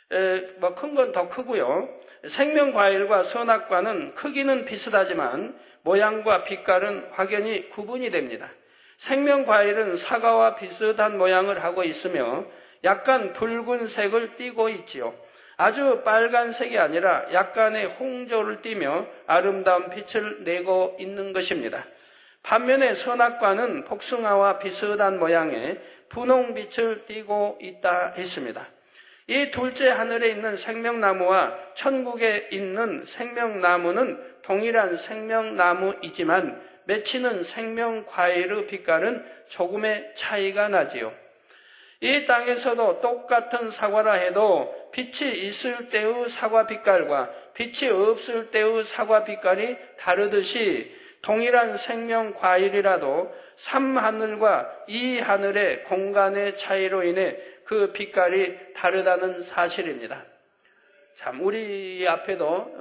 큰 건 더 크고요. 생명과일과 선악과는 크기는 비슷하지만 모양과 빛깔은 확연히 구분이 됩니다. 생명과일은 사과와 비슷한 모양을 하고 있으며 약간 붉은색을 띠고 있지요. 아주 빨간색이 아니라 약간의 홍조를 띠며 아름다운 빛을 내고 있는 것입니다. 반면에 선악과는 복숭아와 비슷한 모양의 분홍빛을 띠고 있다 했습니다. 이 둘째 하늘에 있는 생명나무와 천국에 있는 생명나무는 동일한 생명나무이지만 맺히는 생명과일의 빛깔은 조금의 차이가 나지요. 이 땅에서도 똑같은 사과라 해도 빛이 있을 때의 사과 빛깔과 빛이 없을 때의 사과 빛깔이 다르듯이 동일한 생명과일이라도 삼하늘과 이 하늘의 공간의 차이로 인해 그 빛깔이 다르다는 사실입니다. 참, 우리 앞에도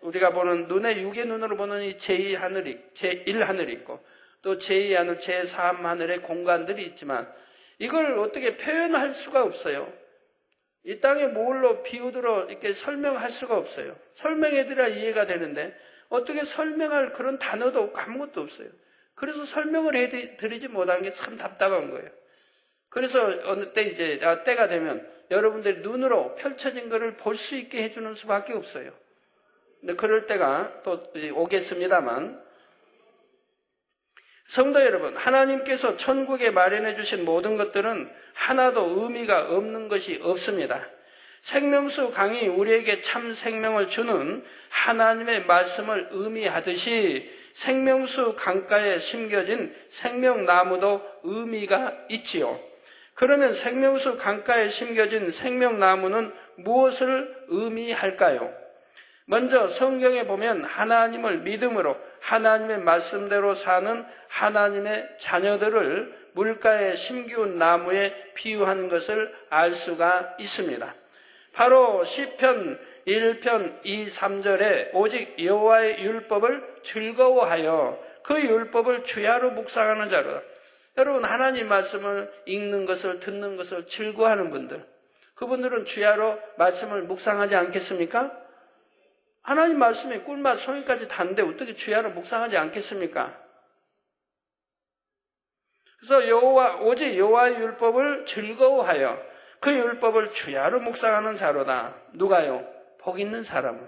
우리가 보는 눈의 육의 눈으로 보는 이 제2하늘이, 제1하늘이 있고 또 제2하늘, 제3하늘의 공간들이 있지만 이걸 어떻게 표현할 수가 없어요. 이 땅에 뭘로 비유들어 이렇게 설명할 수가 없어요. 설명해드려야 이해가 되는데 어떻게 설명할 그런 단어도 없고 아무것도 없어요. 그래서 설명을 해드리지 못한 게 참 답답한 거예요. 그래서 어느 때 때가 되면 여러분들이 눈으로 펼쳐진 것을 볼 수 있게 해주는 수밖에 없어요. 근데 그럴 때가 또 오겠습니다만, 성도 여러분, 하나님께서 천국에 마련해 주신 모든 것들은 하나도 의미가 없는 것이 없습니다. 생명수 강이 우리에게 참 생명을 주는 하나님의 말씀을 의미하듯이 생명수 강가에 심겨진 생명나무도 의미가 있지요. 그러면 생명수 강가에 심겨진 생명나무는 무엇을 의미할까요? 먼저 성경에 보면 하나님을 믿음으로 하나님의 말씀대로 사는 하나님의 자녀들을 물가에 심기운 나무에 비유한 것을 알 수가 있습니다. 바로 시편 1편 2, 3절에 오직 여호와의 율법을 즐거워하여 그 율법을 주야로 묵상하는 자로다. 여러분, 하나님 말씀을 읽는 것을 듣는 것을 즐거워하는 분들, 그분들은 주야로 말씀을 묵상하지 않겠습니까? 하나님 말씀에 꿀맛 송이까지 다는데 어떻게 주야로 묵상하지 않겠습니까? 그래서 오직 여호와의 율법을 즐거워하여 그 율법을 주야로 묵상하는 자로다. 누가요? 복 있는 사람은.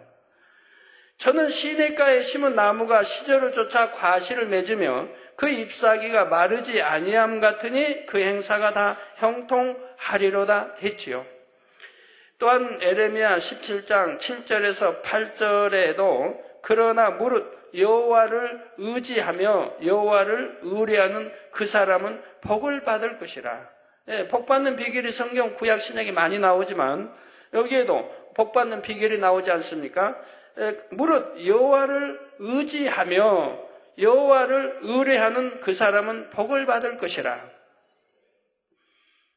저는 시냇가에 심은 나무가 시절을 쫓아 과실을 맺으며 그 잎사귀가 마르지 아니함 같으니 그 행사가 다 형통하리로다 했지요. 또한 에레미야 17장 7절에서 8절에도 그러나 무릇 여호와를 의지하며 여호와를 의뢰하는 그 사람은 복을 받을 것이라. 복 받는 비결이 성경 구약 신약에 많이 나오지만 여기에도 복 받는 비결이 나오지 않습니까? 무릇 여호와를 의지하며 여호와를 의뢰하는 그 사람은 복을 받을 것이라.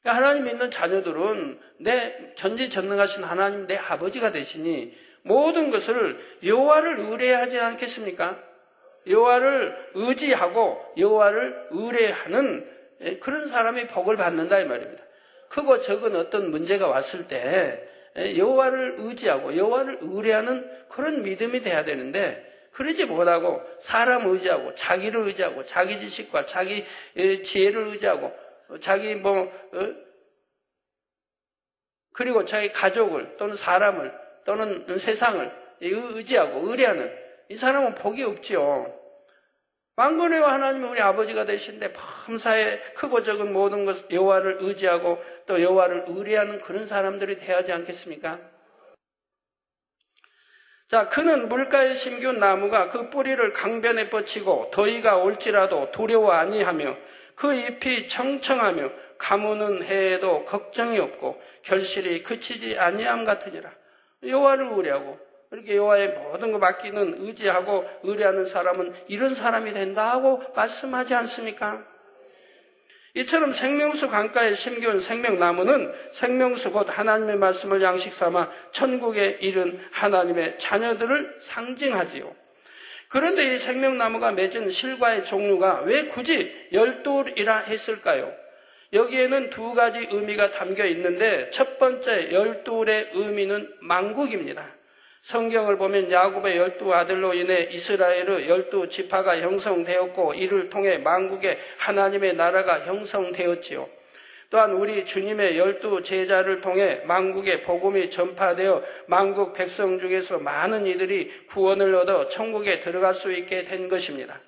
하나님 믿는 자녀들은 내 전지전능하신 하나님 내 아버지가 되시니 모든 것을 여호와를 의뢰하지 않겠습니까? 여호와를 의지하고 여호와를 의뢰하는 그런 사람이 복을 받는다 이 말입니다. 크고 적은 어떤 문제가 왔을 때 여호와를 의지하고 여호와를 의뢰하는 그런 믿음이 돼야 되는데 그러지 못하고 사람 의지하고 자기를 의지하고 자기 지식과 자기 지혜를 의지하고 자기 그리고 자기 가족을 또는 사람을 또는 세상을 의지하고 의뢰하는 이 사람은 복이 없지요. 만군의 하나님은 우리 아버지가 되신데 범사에 크고 적은 모든 것 여호와를 의지하고 또 여호와를 의뢰하는 그런 사람들이 되어야지 않겠습니까? 자, 그는 물가에 심기운 나무가 그 뿌리를 강변에 뻗치고 더위가 올지라도 두려워 아니하며 그 잎이 청청하며 가무는 해에도 걱정이 없고 결실이 그치지 아니함 같으니라. 여호와를 의뢰하고 이렇게 여호와의 모든 거 맡기는 의지하고 의뢰하는 사람은 이런 사람이 된다고 말씀하지 않습니까? 이처럼 생명수 강가에 심겨온 생명나무는 생명수 곧 하나님의 말씀을 양식 삼아 천국에 이른 하나님의 자녀들을 상징하지요. 그런데 이 생명나무가 맺은 실과의 종류가 왜 굳이 12이라 했을까요? 여기에는 두 가지 의미가 담겨 있는데 첫 번째 12의 의미는 만국입니다. 성경을 보면 야곱의 12아들로 인해 이스라엘의 12지파가 형성되었고 이를 통해 만국의 하나님의 나라가 형성되었지요. 또한 우리 주님의 12제자를 통해 만국의 복음이 전파되어 만국 백성 중에서 많은 이들이 구원을 얻어 천국에 들어갈 수 있게 된 것입니다.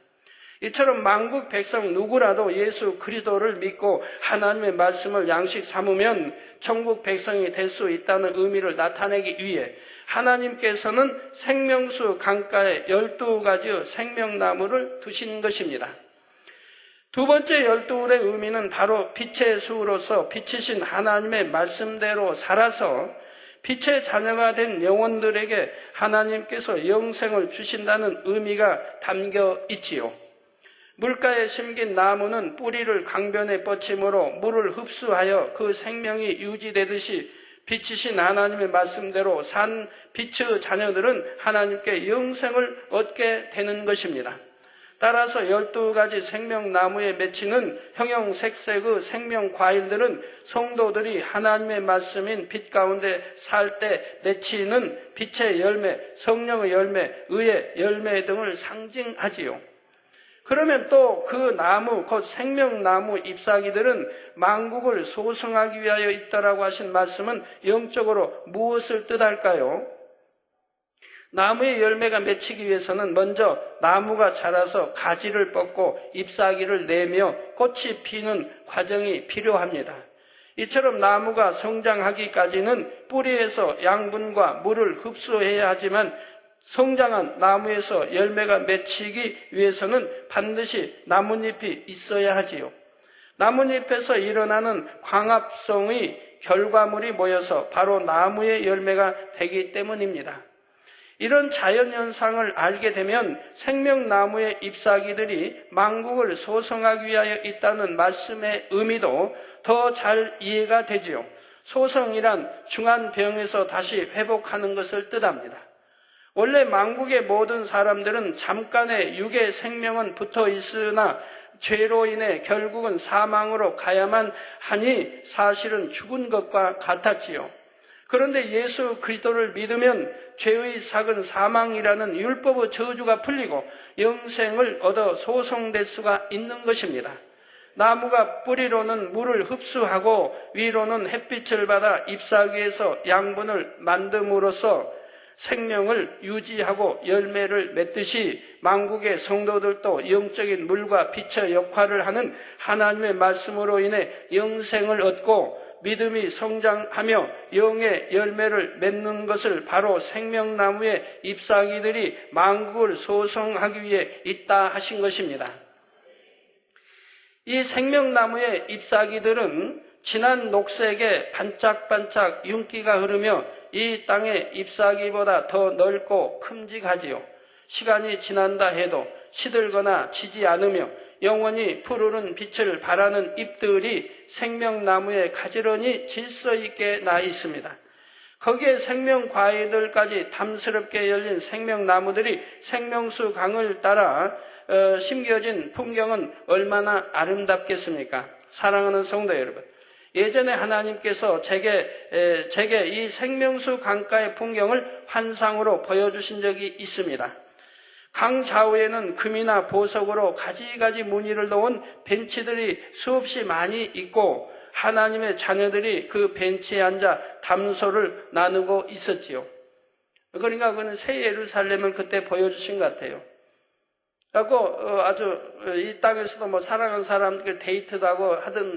이처럼 만국 백성 누구라도 예수 그리스도를 믿고 하나님의 말씀을 양식 삼으면 천국 백성이 될 수 있다는 의미를 나타내기 위해 하나님께서는 생명수 강가에 12가지의 생명나무를 두신 것입니다. 두 번째 12의 의미는 바로 빛의 수로서 빛이신 하나님의 말씀대로 살아서 빛의 자녀가 된 영혼들에게 하나님께서 영생을 주신다는 의미가 담겨 있지요. 물가에 심긴 나무는 뿌리를 강변에 뻗침으로 물을 흡수하여 그 생명이 유지되듯이 빛이신 하나님의 말씀대로 산 빛의 자녀들은 하나님께 영생을 얻게 되는 것입니다. 따라서 12가지 생명나무에 맺히는 형형색색의 생명과일들은 성도들이 하나님의 말씀인 빛 가운데 살 때 맺히는 빛의 열매, 성령의 열매, 의의 열매 등을 상징하지요. 그러면 또 그 나무, 곧 생명나무 잎사귀들은 만국을 소성하기 위하여 있다라고 하신 말씀은 영적으로 무엇을 뜻할까요? 나무의 열매가 맺히기 위해서는 먼저 나무가 자라서 가지를 뻗고 잎사귀를 내며 꽃이 피는 과정이 필요합니다. 이처럼 나무가 성장하기까지는 뿌리에서 양분과 물을 흡수해야 하지만 성장한 나무에서 열매가 맺히기 위해서는 반드시 나뭇잎이 있어야 하지요. 나뭇잎에서 일어나는 광합성의 결과물이 모여서 바로 나무의 열매가 되기 때문입니다. 이런 자연현상을 알게 되면 생명나무의 잎사귀들이 만국을 소성하기 위하여 있다는 말씀의 의미도 더 잘 이해가 되지요. 소성이란 중한 병에서 다시 회복하는 것을 뜻합니다. 원래 만국의 모든 사람들은 잠깐의 육의 생명은 붙어 있으나 죄로 인해 결국은 사망으로 가야만 하니 사실은 죽은 것과 같았지요. 그런데 예수 그리스도를 믿으면 죄의 삭은 사망이라는 율법의 저주가 풀리고 영생을 얻어 소성될 수가 있는 것입니다. 나무가 뿌리로는 물을 흡수하고 위로는 햇빛을 받아 잎사귀에서 양분을 만듦으로써 생명을 유지하고 열매를 맺듯이 만국의 성도들도 영적인 물과 빛의 역할을 하는 하나님의 말씀으로 인해 영생을 얻고 믿음이 성장하며 영의 열매를 맺는 것을 바로 생명나무의 잎사귀들이 만국을 소성하기 위해 있다 하신 것입니다. 이 생명나무의 잎사귀들은 진한 녹색에 반짝반짝 윤기가 흐르며 이 땅의 잎사귀보다 더 넓고 큼직하지요. 시간이 지난다 해도 시들거나 지지 않으며 영원히 푸르른 빛을 발하는 잎들이 생명나무에 가지런히 질서 있게 나 있습니다. 거기에 생명과일들까지 탐스럽게 열린 생명나무들이 생명수 강을 따라 심겨진 풍경은 얼마나 아름답겠습니까? 사랑하는 성도 여러분, 예전에 하나님께서 제게 이 생명수 강가의 풍경을 환상으로 보여주신 적이 있습니다. 강 좌우에는 금이나 보석으로 가지가지 무늬를 놓은 벤치들이 수없이 많이 있고 하나님의 자녀들이 그 벤치에 앉아 담소를 나누고 있었지요. 그러니까 그는 새 예루살렘을 그때 보여주신 것 같아요. 그리고 아주 이 땅에서도 뭐 사랑하는 사람들 데이트도 하고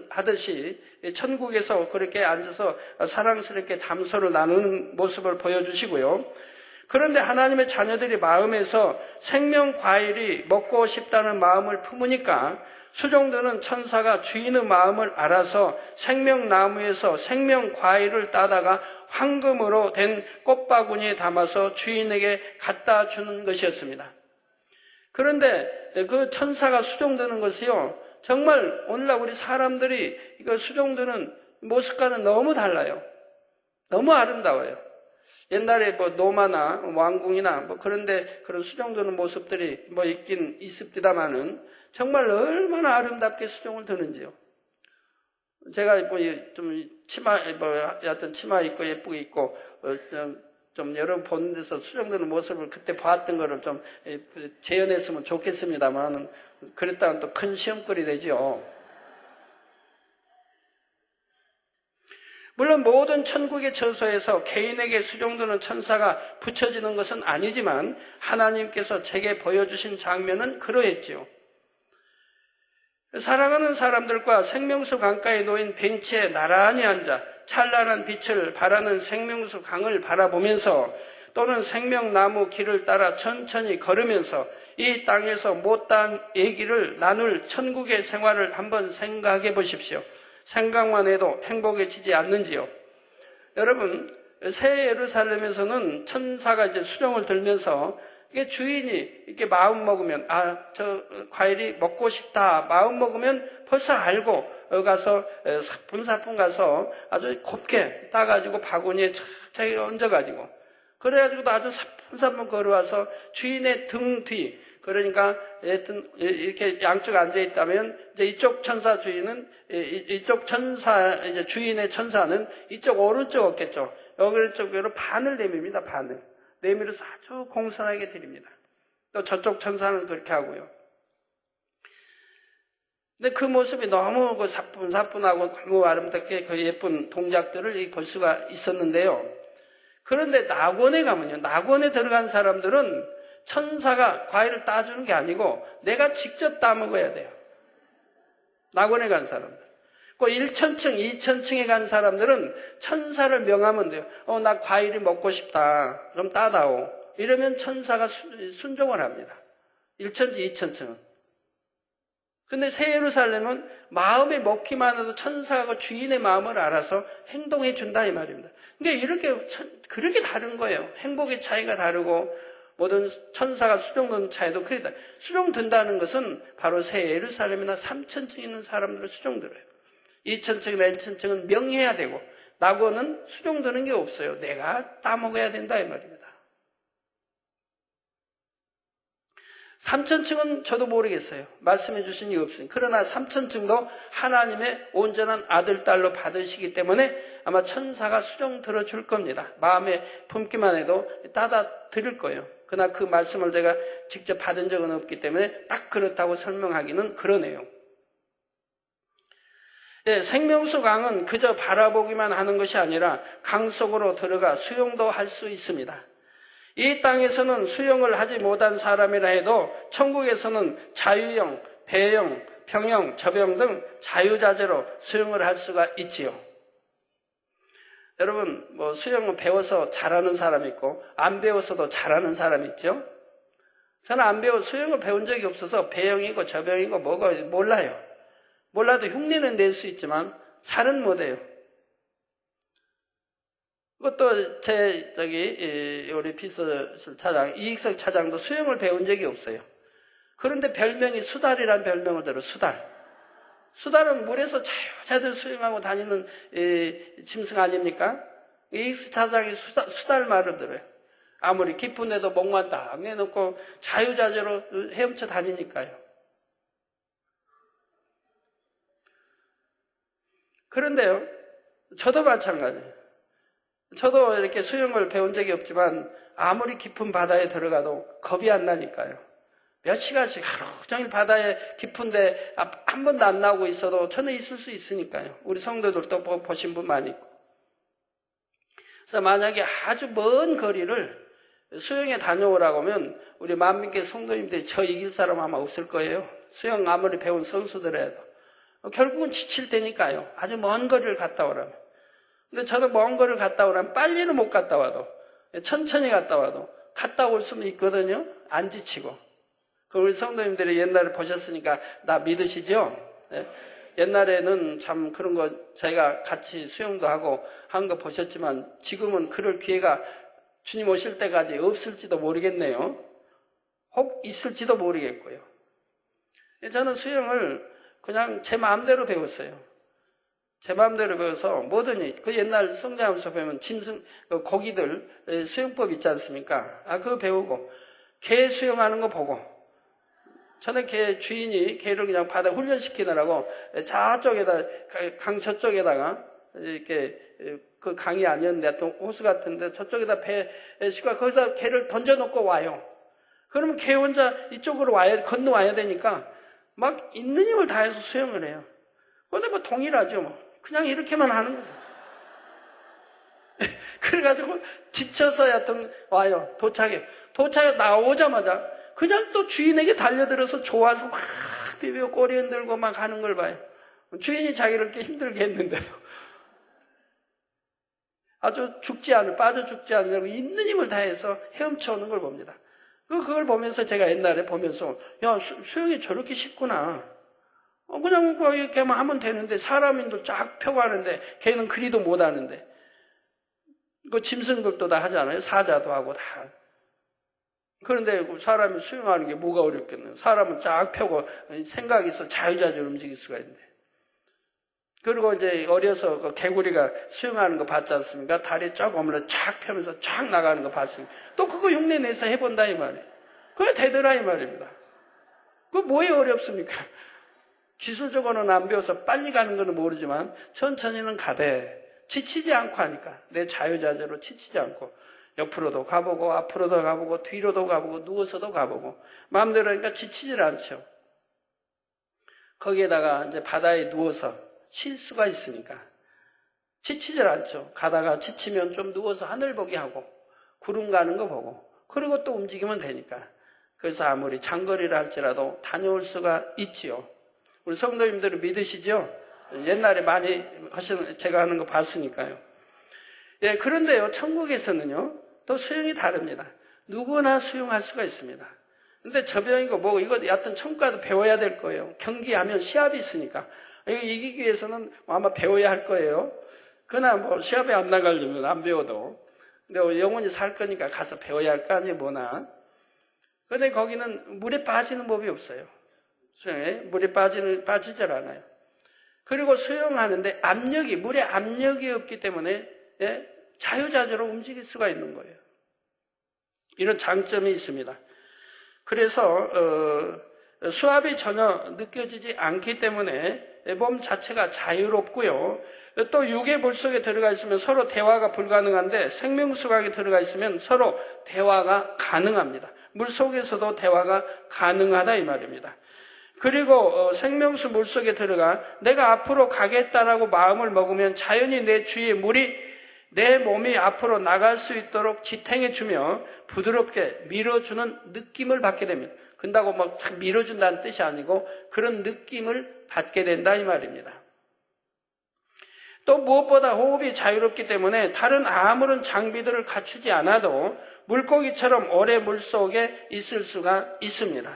하듯이 천국에서 그렇게 앉아서 사랑스럽게 담소를 나누는 모습을 보여주시고요. 그런데 하나님의 자녀들이 마음에서 생명 과일이 먹고 싶다는 마음을 품으니까 수종드는 천사가 주인의 마음을 알아서 생명나무에서 생명 과일을 따다가 황금으로 된 꽃바구니에 담아서 주인에게 갖다 주는 것이었습니다. 그런데 그 천사가 수종드는 것이요, 정말 오늘날 우리 사람들이 이거 수종드는 모습과는 너무 달라요. 너무 아름다워요. 옛날에 뭐 노마나 왕궁이나 뭐 그런데 그런 수종드는 모습들이 뭐 있긴 있습니다만은 정말 얼마나 아름답게 수종을 드는지요. 제가 뭐 좀 치마 여하튼 치마 입고 예쁘게 입고 좀 여러분 보는 데서 수정되는 모습을 그때 봤던 거를 좀 재현했으면 좋겠습니다만 그랬다면 또 큰 시험거리 되죠. 물론 모든 천국의 처소에서 개인에게 수종되는 천사가 붙여지는 것은 아니지만 하나님께서 제게 보여주신 장면은 그러했지요. 사랑하는 사람들과 생명수 강가에 놓인 벤치에 나란히 앉아 찬란한 빛을 발하는 생명수 강을 바라보면서 또는 생명나무 길을 따라 천천히 걸으면서 이 땅에서 못다한 얘기를 나눌 천국의 생활을 한번 생각해 보십시오. 생각만 해도 행복해지지 않는지요? 여러분, 새 예루살렘에서는 천사가 이제 수종을 들면서 이게 주인이 이렇게 마음 먹으면 저 과일이 먹고 싶다 마음 먹으면 벌써 알고 가서 사뿐사뿐 가서 아주 곱게 따가지고 바구니에 착착 얹어가지고 그래가지고 아주 사뿐사뿐 걸어와서 주인의 등 뒤, 그러니까 이렇게 양쪽 앉아 있다면 이제 이쪽 천사 주인은 이쪽 천사 이제 주인의 천사는 이쪽 오른쪽 없겠죠. 여기 쪽으로 반을 내밉니다. 반을 내밀어서 아주 공손하게 드립니다. 또 저쪽 천사는 그렇게 하고요. 근데 그 모습이 너무 그 사뿐사뿐하고 너무 아름답게 그 예쁜 동작들을 볼 수가 있었는데요. 그런데 낙원에 가면요, 낙원에 들어간 사람들은 천사가 과일을 따주는 게 아니고 내가 직접 따먹어야 돼요. 낙원에 간 사람들. 그 1천층, 2천층에 간 사람들은 천사를 명하면 돼요. 나 과일이 먹고 싶다. 좀 따다오. 이러면 천사가 순종을 합니다. 1천층, 2천층은. 근데 새 예루살렘은 마음에 먹기만 해도 천사가 주인의 마음을 알아서 행동해 준다 이 말입니다. 그러니까 그렇게 다른 거예요. 행복의 차이가 다르고 모든 천사가 수종드는 차이도 그렇다. 수종든다는 것은 바로 새 예루살렘이나 3천층 있는 사람들을 수종들어요. 2천층이나 1천층은 명해야 되고 낙원은 수종드는 게 없어요. 내가 따먹어야 된다 이 말입니다. 3천층은 저도 모르겠어요. 말씀해 주신 게 없으니. 그러나 3천층도 하나님의 온전한 아들, 딸로 받으시기 때문에 아마 천사가 수종 들어줄 겁니다. 마음에 품기만 해도 따다 드릴 거예요. 그러나 그 말씀을 제가 직접 받은 적은 없기 때문에 딱 그렇다고 설명하기는 그러네요. 예, 생명수 강은 그저 바라보기만 하는 것이 아니라 강 속으로 들어가 수영도 할 수 있습니다. 이 땅에서는 수영을 하지 못한 사람이라 해도 천국에서는 자유형, 배영, 평영, 접영 등 자유자재로 수영을 할 수가 있지요. 여러분, 수영은 배워서 잘하는 사람 있고 안 배워서도 잘하는 사람 있죠. 저는 수영을 배운 적이 없어서 배영이고 접영이고 뭐가 몰라요. 몰라도 흉내는 낼 수 있지만 잘은 못해요. 그것도 우리 비서실 차장, 이익석 차장도 수영을 배운 적이 없어요. 그런데 별명이 수달이라는 별명을 들어, 수달. 수달은 물에서 자유자재로 수영하고 다니는 짐승 아닙니까? 이익석 차장이 수달 말을 들어요. 아무리 깊은 데도 목만 딱 내놓고 자유자재로 헤엄쳐 다니니까요. 그런데요, 저도 마찬가지예요. 저도 이렇게 수영을 배운 적이 없지만 아무리 깊은 바다에 들어가도 겁이 안 나니까요. 몇 시간씩 하루 종일 바다에 깊은데 한 번도 안 나오고 있어도 저는 있을 수 있으니까요. 우리 성도들도 보신 분 많이 있고. 그래서 만약에 아주 먼 거리를 수영에 다녀오라고 하면 우리 만민교회 성도님들이 저 이길 사람 아마 없을 거예요. 수영 아무리 배운 선수들에도. 결국은 지칠 테니까요. 아주 먼 거리를 갔다 오라면. 근데 저도 먼 거리를 갔다 오라면 빨리는 못 갔다 와도 천천히 갔다 와도 갔다 올 수는 있거든요. 안 지치고. 우리 성도님들이 옛날에 보셨으니까 나 믿으시죠? 네? 옛날에는 참 그런 거 저희가 같이 수영도 하고 한 거 보셨지만 지금은 그럴 기회가 주님 오실 때까지 없을지도 모르겠네요. 혹 있을지도 모르겠고요. 저는 수영을 그냥 제 마음대로 배웠어요. 제 마음대로 배워서 뭐든지 그 옛날 성경에서 보면 짐승 고기들 수영법 있지 않습니까? 그거 배우고 개 수영하는 거 보고 저는 개 주인이 개를 그냥 바다 훈련시키느라고 저쪽에다 강 저쪽에다가 이렇게 그 강이 아니었는데 또 호수 같은데 저쪽에다 배 싣고 거기서 개를 던져놓고 와요. 그러면 개 혼자 이쪽으로 건너와야 되니까 막 있는 힘을 다해서 수영을 해요. 근데 뭐 동일하죠. 뭐. 그냥 이렇게만 하는 거예요. 그래가지고 지쳐서 여튼 와요. 도착해 나오자마자 그냥 또 주인에게 달려들어서 좋아서 막 비비고 꼬리 흔들고 막 하는 걸 봐요. 주인이 자기를 이렇게 힘들게 했는데도 아주 빠져 죽지 않으려고 있는 힘을 다해서 헤엄쳐 오는 걸 봅니다. 그걸 보면서 제가 옛날에 보면서 야, 수영이 저렇게 쉽구나. 그냥 이렇게만 하면 되는데 사람인도 쫙 펴고 하는데 걔는 그리도 못하는데 그 짐승들도 다 하잖아요. 사자도 하고 다. 그런데 사람이 수영하는 게 뭐가 어렵겠네요. 사람은 쫙 펴고 생각이 있어 자유자재로 움직일 수가 있는데. 그리고 이제 어려서 그 개구리가 수영하는 거 봤지 않습니까? 다리 쫙 오므려 쫙 펴면서 쫙 나가는 거 봤습니다. 또 그거 흉내 내서 해본다 이 말이에요. 그게 되더라 이 말입니다. 그거 뭐에 어렵습니까? 기술적으로는 안 배워서 빨리 가는 거는 모르지만 천천히는 가되 지치지 않고 하니까 내 자유자재로 지치지 않고 옆으로도 가보고 앞으로도 가보고 뒤로도 가보고 누워서도 가보고 마음대로 하니까 지치질 않죠. 거기에다가 이제 바다에 누워서 쉴 수가 있으니까 지치질 않죠. 가다가 지치면 좀 누워서 하늘 보기 하고 구름 가는 거 보고 그리고 또 움직이면 되니까 그래서 아무리 장거리를 할지라도 다녀올 수가 있지요. 우리 성도님들은 믿으시죠? 옛날에 많이 제가 하는 거 봤으니까요. 예, 그런데요, 천국에서는요, 또 수영이 다릅니다. 누구나 수영할 수가 있습니다. 근데 저병이고 이거 여하튼 천국 가도 배워야 될 거예요. 경기하면 시합이 있으니까. 이거 이기기 위해서는 아마 배워야 할 거예요. 그러나 시합에 안 나가려면 안 배워도. 근데 영원히 살 거니까 가서 배워야 할 거 아니에요, 뭐나. 근데 거기는 물에 빠지는 법이 없어요. 수영에 물에 빠지질 않아요. 그리고 수영하는데 물에 압력이 없기 때문에 자유자재로 움직일 수가 있는 거예요. 이런 장점이 있습니다. 그래서 수압이 전혀 느껴지지 않기 때문에 몸 자체가 자유롭고요. 또 육의 물속에 들어가 있으면 서로 대화가 불가능한데 생명수각에 들어가 있으면 서로 대화가 가능합니다. 물속에서도 대화가 가능하다 이 말입니다. 그리고 생명수 물속에 들어가 내가 앞으로 가겠다라고 마음을 먹으면 자연히 내 주위에 물이 내 몸이 앞으로 나갈 수 있도록 지탱해주며 부드럽게 밀어주는 느낌을 받게 됩니다. 근다고 막 밀어준다는 뜻이 아니고 그런 느낌을 받게 된다 이 말입니다. 또 무엇보다 호흡이 자유롭기 때문에 다른 아무런 장비들을 갖추지 않아도 물고기처럼 오래 물속에 있을 수가 있습니다.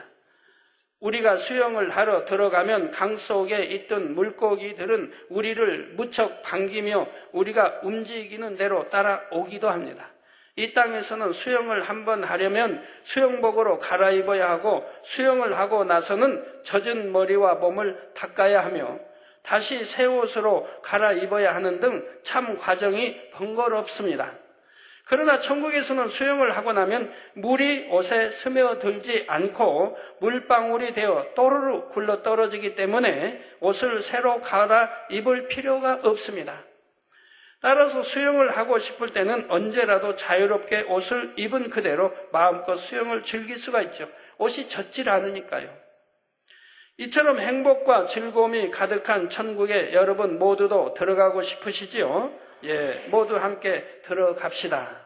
우리가 수영을 하러 들어가면 강 속에 있던 물고기들은 우리를 무척 반기며 우리가 움직이는 대로 따라오기도 합니다. 이 땅에서는 수영을 한번 하려면 수영복으로 갈아입어야 하고 수영을 하고 나서는 젖은 머리와 몸을 닦아야 하며 다시 새 옷으로 갈아입어야 하는 등 참 과정이 번거롭습니다. 그러나 천국에서는 수영을 하고 나면 물이 옷에 스며들지 않고 물방울이 되어 또르르 굴러 떨어지기 때문에 옷을 새로 갈아입을 필요가 없습니다. 따라서 수영을 하고 싶을 때는 언제라도 자유롭게 옷을 입은 그대로 마음껏 수영을 즐길 수가 있죠. 옷이 젖질 않으니까요. 이처럼 행복과 즐거움이 가득한 천국에 여러분 모두도 들어가고 싶으시지요? 예, 모두 함께 들어갑시다.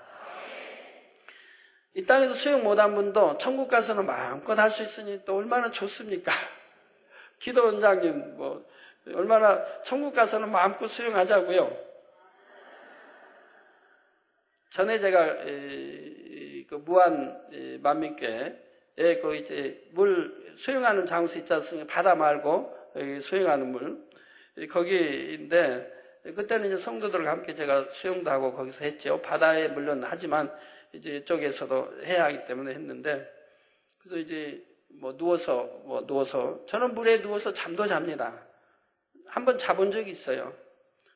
이 땅에서 수영 못한 분도 천국 가서는 마음껏 할 수 있으니 또 얼마나 좋습니까? 기도 원장님, 얼마나 천국 가서는 마음껏 수영하자고요. 전에 제가 무안 만민교회에 이제 물 수영하는 장소 있지 않습니까? 바다 말고 수영하는 물 거기인데 그때는 이제 성도들과 함께 제가 수영도 하고 거기서 했죠. 바다에 물론 하지만 이제 이쪽에서도 해야 하기 때문에 했는데 그래서 이제 누워서 저는 물에 누워서 잠도 잡니다. 한번 자본 적이 있어요.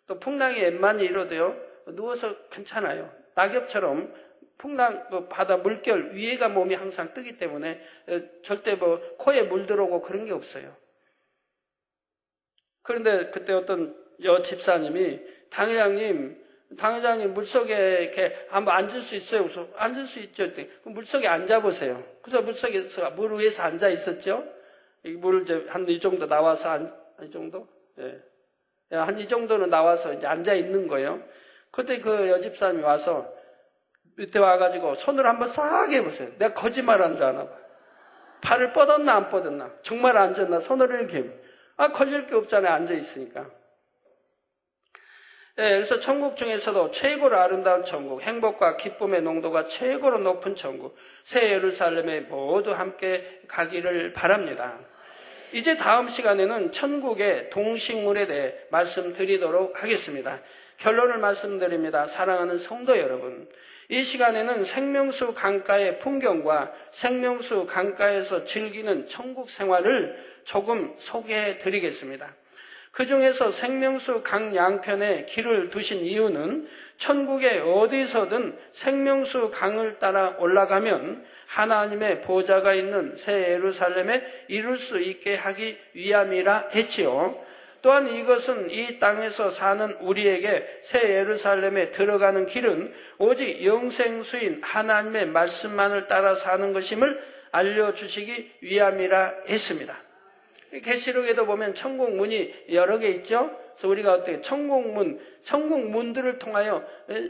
또 풍랑이 웬만히 일어도요 누워서 괜찮아요. 낙엽처럼 풍랑 바다 물결 위에가 몸이 항상 뜨기 때문에 절대 코에 물 들어오고 그런 게 없어요. 그런데 그때 어떤 집사님이 당회장님 물속에 이렇게 한번 앉을 수 있어요? 그래서 앉을 수 있죠. 그럼 물속에 앉아보세요. 그래서 물속에서 물 위에서 앉아 있었죠. 물을 이제 한 이 정도 나와서 이 정도? 예. 한 이 정도는 나와서 이제 앉아 있는 거예요. 그때 그 여집사님이 와서 밑에 와가지고 손을 한번 싹 해보세요. 내가 거짓말한 줄 아나 봐. 발을 뻗었나 안 뻗었나? 정말 앉았나? 손을 이렇게 해보세요. 걸릴 게 없잖아요. 앉아 있으니까. 예, 그래서 천국 중에서도 최고로 아름다운 천국, 행복과 기쁨의 농도가 최고로 높은 천국, 새 예루살렘에 모두 함께 가기를 바랍니다. 이제 다음 시간에는 천국의 동식물에 대해 말씀드리도록 하겠습니다. 결론을 말씀드립니다. 사랑하는 성도 여러분, 이 시간에는 생명수 강가의 풍경과 생명수 강가에서 즐기는 천국 생활을 조금 소개해 드리겠습니다. 그 중에서 생명수 강 양편에 길을 두신 이유는 천국의 어디서든 생명수 강을 따라 올라가면 하나님의 보좌가 있는 새 예루살렘에 이룰 수 있게 하기 위함이라 했지요. 또한 이것은 이 땅에서 사는 우리에게 새 예루살렘에 들어가는 길은 오직 영생수인 하나님의 말씀만을 따라 사는 것임을 알려주시기 위함이라 했습니다. 계시록에도 보면 천국문이 여러 개 있죠. 그래서 우리가 어떻게 천국문들을 통하여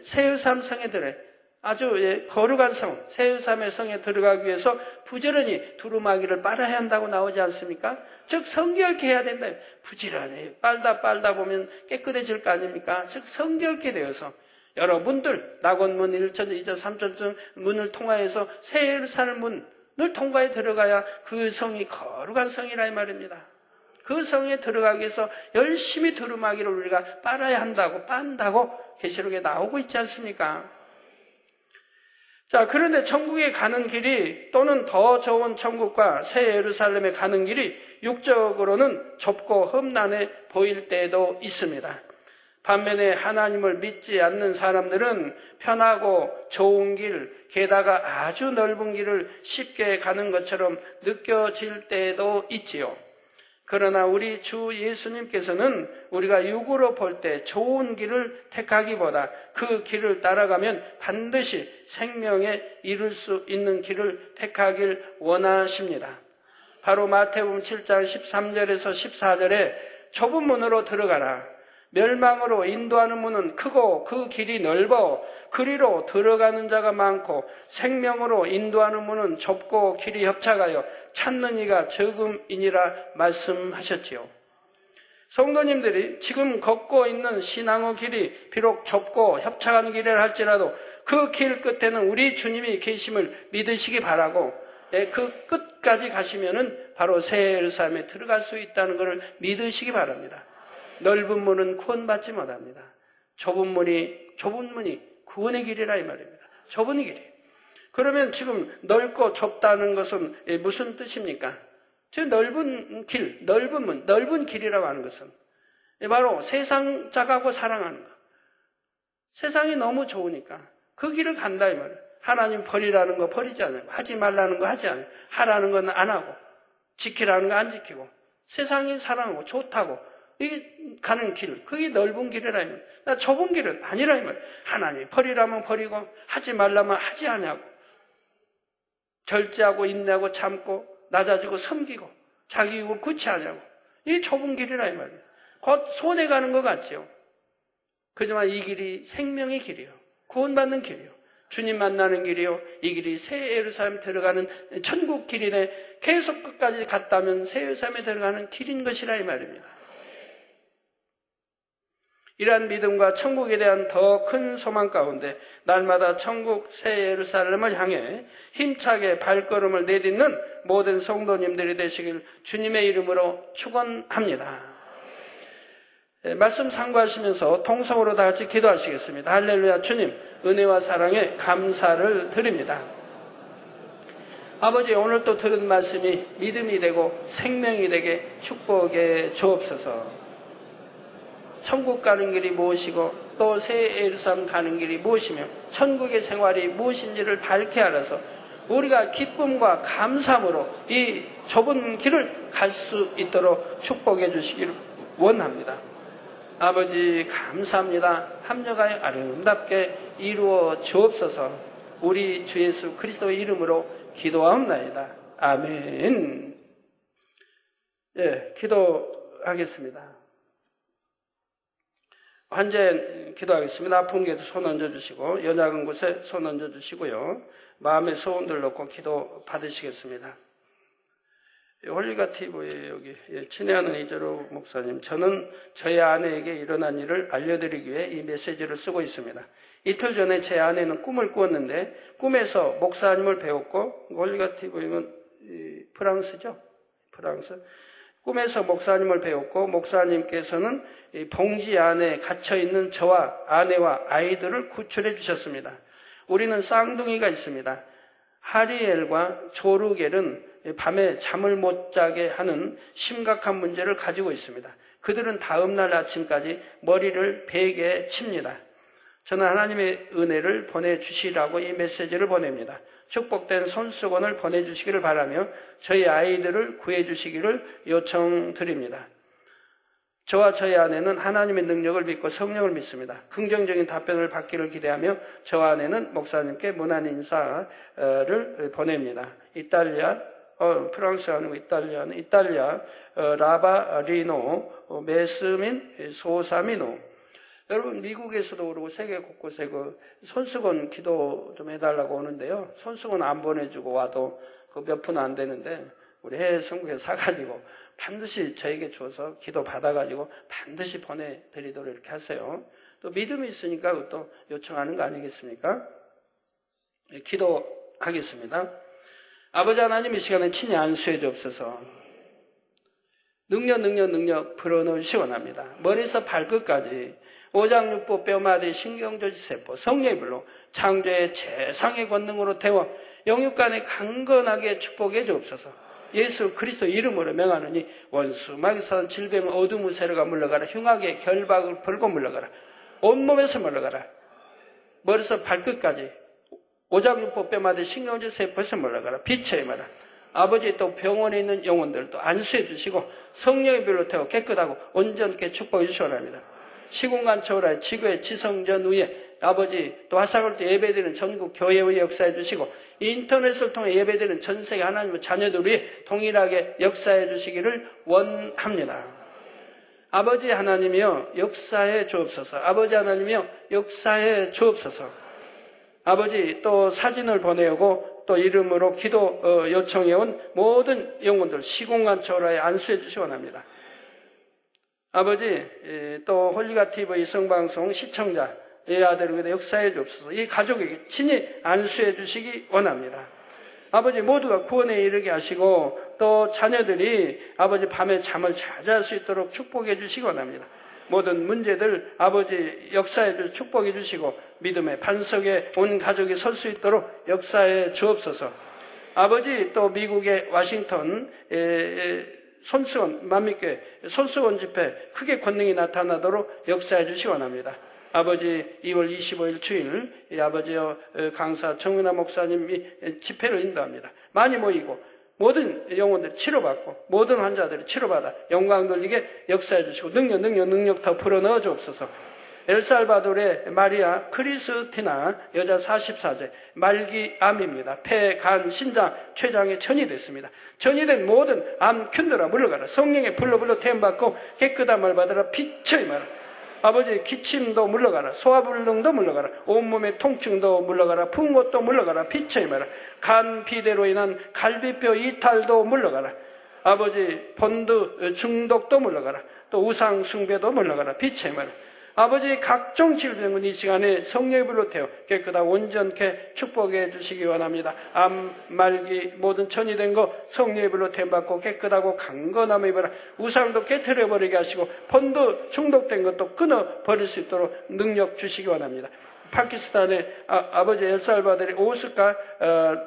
새 예루살렘 성에 들어요. 아주 거룩한 성, 새 예루살렘의 성에 들어가기 위해서 부지런히 두루마기를 빨아야 한다고 나오지 않습니까? 즉 성결케 해야 된다. 부지런히 빨다 보면 깨끗해질 거 아닙니까? 즉 성결케 되어서 여러분들 낙원문 1천, 2천, 3천 문을 통하여서 새 예루살렘 문을 통과해 들어가야 그 성이 거룩한 성이라 이 말입니다. 그 성에 들어가기 위해서 열심히 두루마기를 우리가 빨아야 한다고 빤다고 계시록에 나오고 있지 않습니까? 자, 그런데 천국에 가는 길이 또는 더 좋은 천국과 새 예루살렘에 가는 길이 육적으로는 좁고 험난해 보일 때도 있습니다. 반면에 하나님을 믿지 않는 사람들은 편하고 좋은 길, 게다가 아주 넓은 길을 쉽게 가는 것처럼 느껴질 때도 있지요. 그러나 우리 주 예수님께서는 우리가 육으로 볼 때 좋은 길을 택하기보다 그 길을 따라가면 반드시 생명에 이룰 수 있는 길을 택하길 원하십니다. 바로 마태복음 7장 13절에서 14절에 좁은 문으로 들어가라. 멸망으로 인도하는 문은 크고 그 길이 넓어 그리로 들어가는 자가 많고 생명으로 인도하는 문은 좁고 길이 협착하여 찾는 이가 적음이니라 말씀하셨지요. 성도님들이 지금 걷고 있는 신앙의 길이 비록 좁고 협착한 길이라 할지라도 그 길 끝에는 우리 주님이 계심을 믿으시기 바라고 그 끝까지 가시면은 바로 새 예루살렘에 들어갈 수 있다는 것을 믿으시기 바랍니다. 넓은 문은 구원받지 못합니다. 좁은 문이 구원의 길이라 이 말입니다. 좁은 길이. 그러면 지금 넓고 좁다는 것은 무슨 뜻입니까? 지금 넓은 길, 넓은 문, 넓은 길이라고 하는 것은 바로 세상 자가고 사랑하는 것. 세상이 너무 좋으니까 그 길을 간다 이 말이에요. 하나님 버리라는 거 버리지 않아요. 하지 말라는 거 하지 않아요. 하라는 건 안 하고 지키라는 거 안 지키고 세상이 사랑하고 좋다고 이게 가는 길, 그게 넓은 길이라 이 말이에요. 나 좁은 길은 아니라 이 말이에요. 하나님이 버리라면 버리고 하지 말라면 하지 않냐고 절제하고 인내하고 참고 낮아지고 섬기고 자기 육을 구치하냐고 이게 좁은 길이라 이 말이에요. 곧 손해 가는 것 같죠. 그지만 이 길이 생명의 길이요. 구원받는 길이요. 주님 만나는 길이요. 이 길이 새 예루살렘 들어가는 천국 길이네. 계속 끝까지 갔다면 새 예루살렘에 들어가는 길인 것이라 이 말입니다. 이러한 믿음과 천국에 대한 더 큰 소망 가운데 날마다 천국 새 예루살렘을 향해 힘차게 발걸음을 내딛는 모든 성도님들이 되시길 주님의 이름으로 축원합니다. 말씀 참고하시면서 통성으로 다 같이 기도하시겠습니다. 할렐루야. 주님 은혜와 사랑에 감사를 드립니다. 아버지 오늘 또 들은 말씀이 믿음이 되고 생명이 되게 축복해 주옵소서. 천국 가는 길이 무엇이고 또 새 예루살렘 가는 길이 무엇이며 천국의 생활이 무엇인지를 밝게 알아서 우리가 기쁨과 감사함으로 이 좁은 길을 갈 수 있도록 축복해 주시기를 원합니다. 아버지 감사합니다. 합력하여 아름답게 이루어 주옵소서. 우리 주 예수 그리스도의 이름으로 기도하옵나이다. 아멘. 기도하겠습니다. 환자 기도하겠습니다. 아픈 곳에 손 얹어주시고 연약한 곳에 손 얹어주시고요. 마음의 소원들 놓고 기도 받으시겠습니다. 홀리가 TV에 여기 친애하는 이재로 목사님, 저는 저희 아내에게 일어난 일을 알려드리기 위해 이 메시지를 쓰고 있습니다. 이틀 전에 제 아내는 꿈을 꾸었는데 꿈에서 목사님을 배웠고 홀리가 TV는 프랑스죠. 프랑스. 꿈에서 목사님을 배웠고 목사님께서는 이 봉지 안에 갇혀있는 저와 아내와 아이들을 구출해 주셨습니다. 우리는 쌍둥이가 있습니다. 하리엘과 조르겔은 밤에 잠을 못 자게 하는 심각한 문제를 가지고 있습니다. 그들은 다음날 아침까지 머리를 베개 칩니다. 저는 하나님의 은혜를 보내주시라고 이 메시지를 보냅니다. 축복된 손수건을 보내주시기를 바라며 저희 아이들을 구해주시기를 요청드립니다. 저와 저희 아내는 하나님의 능력을 믿고 성령을 믿습니다. 긍정적인 답변을 받기를 기대하며 저와 아내는 목사님께 무난 인사를 보냅니다. 프랑스 아니고 이탈리아, 라바리노, 메스민, 소사미노. 여러분 미국에서도 그러고 세계 곳곳에 그 손수건 기도 좀 해달라고 오는데요. 손수건 안 보내주고 와도 그 몇 푼 안 되는데 우리 해외 성국에 사가지고 반드시 저에게 줘서 기도 받아가지고 반드시 보내드리도록 이렇게 하세요. 또 믿음이 있으니까 그것도 요청하는 거 아니겠습니까? 기도하겠습니다. 아버지 하나님 이 시간에 친히 안수해 주옵소서. 능력 불어넣으시 원합니다. 머리에서 발끝까지 오장육부 뼈마디 신경조직세포 성령의 불로 창조의 최상의 권능으로 태워 영육간에 강건하게 축복해 주옵소서. 예수 그리스도 이름으로 명하노니 원수 마귀사단 질병 어둠의 세력가 물러가라. 흉악의 결박을 벌고 물러가라. 온몸에서 물러가라. 머리에서 발끝까지 오장육부 뼈마디 신경조직세포에서 물러가라. 빛의 마라. 아버지 또 병원에 있는 영혼들도 안수해 주시고 성령의 불로 태워 깨끗하고 온전케 축복해 주시옵나이다. 시공간 초월하여 지구의 지성전 위에 아버지 또 화상을 때 예배드리는 전국 교회의 역사해 주시고 인터넷을 통해 예배드리는 전 세계 하나님의 자녀들 위해 동일하게 역사해 주시기를 원합니다. 아버지 하나님이여 역사해 주옵소서. 아버지 하나님이여 역사해 주옵소서. 아버지 또 사진을 보내오고 또 이름으로 기도 요청해온 모든 영혼들 시공간 초라에 안수해 주시기 원합니다. 아버지 또 홀리가 TV 성방송 시청자 이 아들에게 역사해 주옵소서. 이 가족에게 친히 안수해 주시기 원합니다. 아버지 모두가 구원에 이르게 하시고 또 자녀들이 아버지 밤에 잠을 잘 잘 수 있도록 축복해 주시기 원합니다. 모든 문제들 아버지 역사해 주 축복해 주시고 믿음의 반석에 온 가족이 설 수 있도록 역사해 주옵소서. 아버지 또 미국의 워싱턴 손수건 만민교회 손수건 집회 크게 권능이 나타나도록 역사해 주시기 원합니다. 아버지 2월 25일 주일 아버지여 강사 정은아 목사님이 집회를 인도합니다. 많이 모이고 모든 영혼들 치료받고 모든 환자들이 치료받아 영광 돌리게 역사해 주시고 능력 더 불어넣어 주옵소서. 엘살바도르의 마리아 크리스티나 여자 44세 말기암입니다. 폐, 간, 신장, 췌장에 전이 됐습니다. 전이 된 모든 암 균들아 물러가라. 성령의 불로 태움받고 깨끗함을 받으라. 빛의 마라. 아버지 기침도 물러가라. 소화불능도 물러가라. 온몸의 통증도 물러가라. 풍고도 물러가라. 빛의 마라. 간 비대로 인한 갈비뼈 이탈도 물러가라. 아버지 본드 중독도 물러가라. 또 우상 숭배도 물러가라. 빛의 마라. 아버지 각종 질병은 이 시간에 성령의 불로 태워 깨끗하고 온전케 축복해 주시기 원합니다. 암, 말기 모든 천이 된 거 성령의 불로 태움받고 깨끗하고 강건함을 입어라. 우상도 깨트려버리게 하시고 본도 중독된 것도 끊어버릴 수 있도록 능력 주시기 원합니다. 파키스탄의 아버지 엘살바도르의 오스카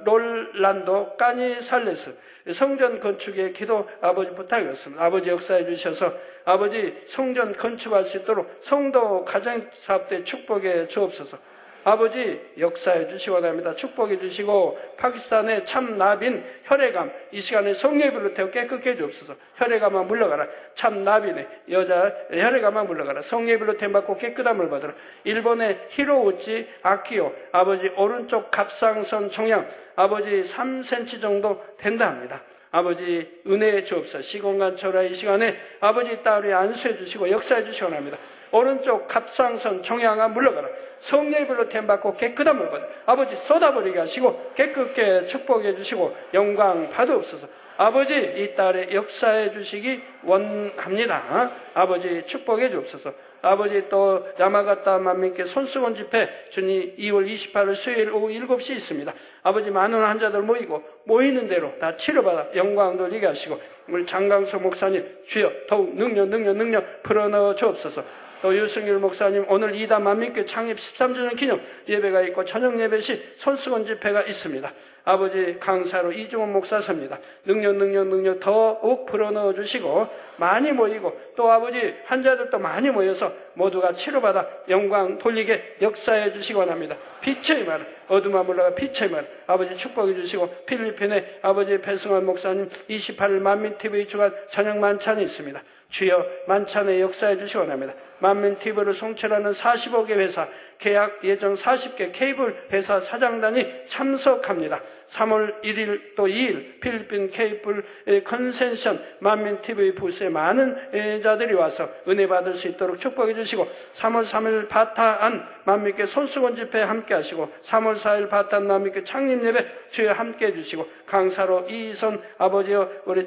롤란도 까니살레스 성전 건축의 기도 아버지 부탁이었습니다. 아버지 역사해 주셔서 아버지 성전 건축할 수 있도록 성도 가정사업대 축복해 주옵소서. 아버지 역사해 주시기 원합니다. 축복해 주시고 파키스탄의 참나빈 혈액암 이 시간에 성령의 불로 태워 깨끗게 해 주옵소서. 혈액암만 물러가라. 참나빈의 여자 혈액암만 물러가라. 성령의 불로 태움받고 깨끗함을 받으라. 일본의 히로우치 아키오 아버지 오른쪽 갑상선 종양 아버지 3cm 정도 된다 합니다. 아버지 은혜에 주옵소서. 시공간 초라 이 시간에 아버지 딸이 안수해 주시고 역사해 주시기 원합니다. 오른쪽 갑상선 종양아 물러가라. 성령의 불로 태움받고 깨끗함을 받아 아버지 쏟아버리게 하시고 깨끗게 축복해 주시고 영광 받으옵소서. 아버지 이 딸의 역사해 주시기 원합니다. 아버지 축복해 주옵소서. 아버지 또 야마가타 만민께 손수건 집회 주님 2월 28일 수요일 오후 7시 있습니다. 아버지 많은 환자들 모이고 모이는 대로 다 치료받아 영광 돌리게 하시고 우리 장강수 목사님 주여 더욱 능력 풀어넣어 주옵소서. 또 유승일 목사님 오늘 이다 만민교회 창립 13주년 기념 예배가 있고 저녁 예배 시 손수건 집회가 있습니다. 아버지 강사로 이중원 목사십니다. 능력 더욱 불어넣어 주시고 많이 모이고 또 아버지 환자들도 많이 모여서 모두가 치료받아 영광 돌리게 역사해 주시기 원합니다. 빛의 말 어둠아 물러가 빛의 말 아버지 축복해 주시고 필리핀의 아버지 배승환 목사님 28일 만민TV 주간 저녁 만찬이 있습니다. 주여 만찬에 역사해 주시기 원합니다. 만민TV를 송출하는 45개 회사 계약 예정 40개 케이블 회사 사장단이 참석합니다. 3월 1일 또 2일 필리핀 케이블 컨센션 만민TV 부스에 많은 자들이 와서 은혜 받을 수 있도록 축복해 주시고 3월 3일 바타안 만민교회 손수건 집회에 함께 하시고 3월 4일 바타안 만민교회 창립 예배 주에 함께 해주시고 강사로 이선 아버지와 우리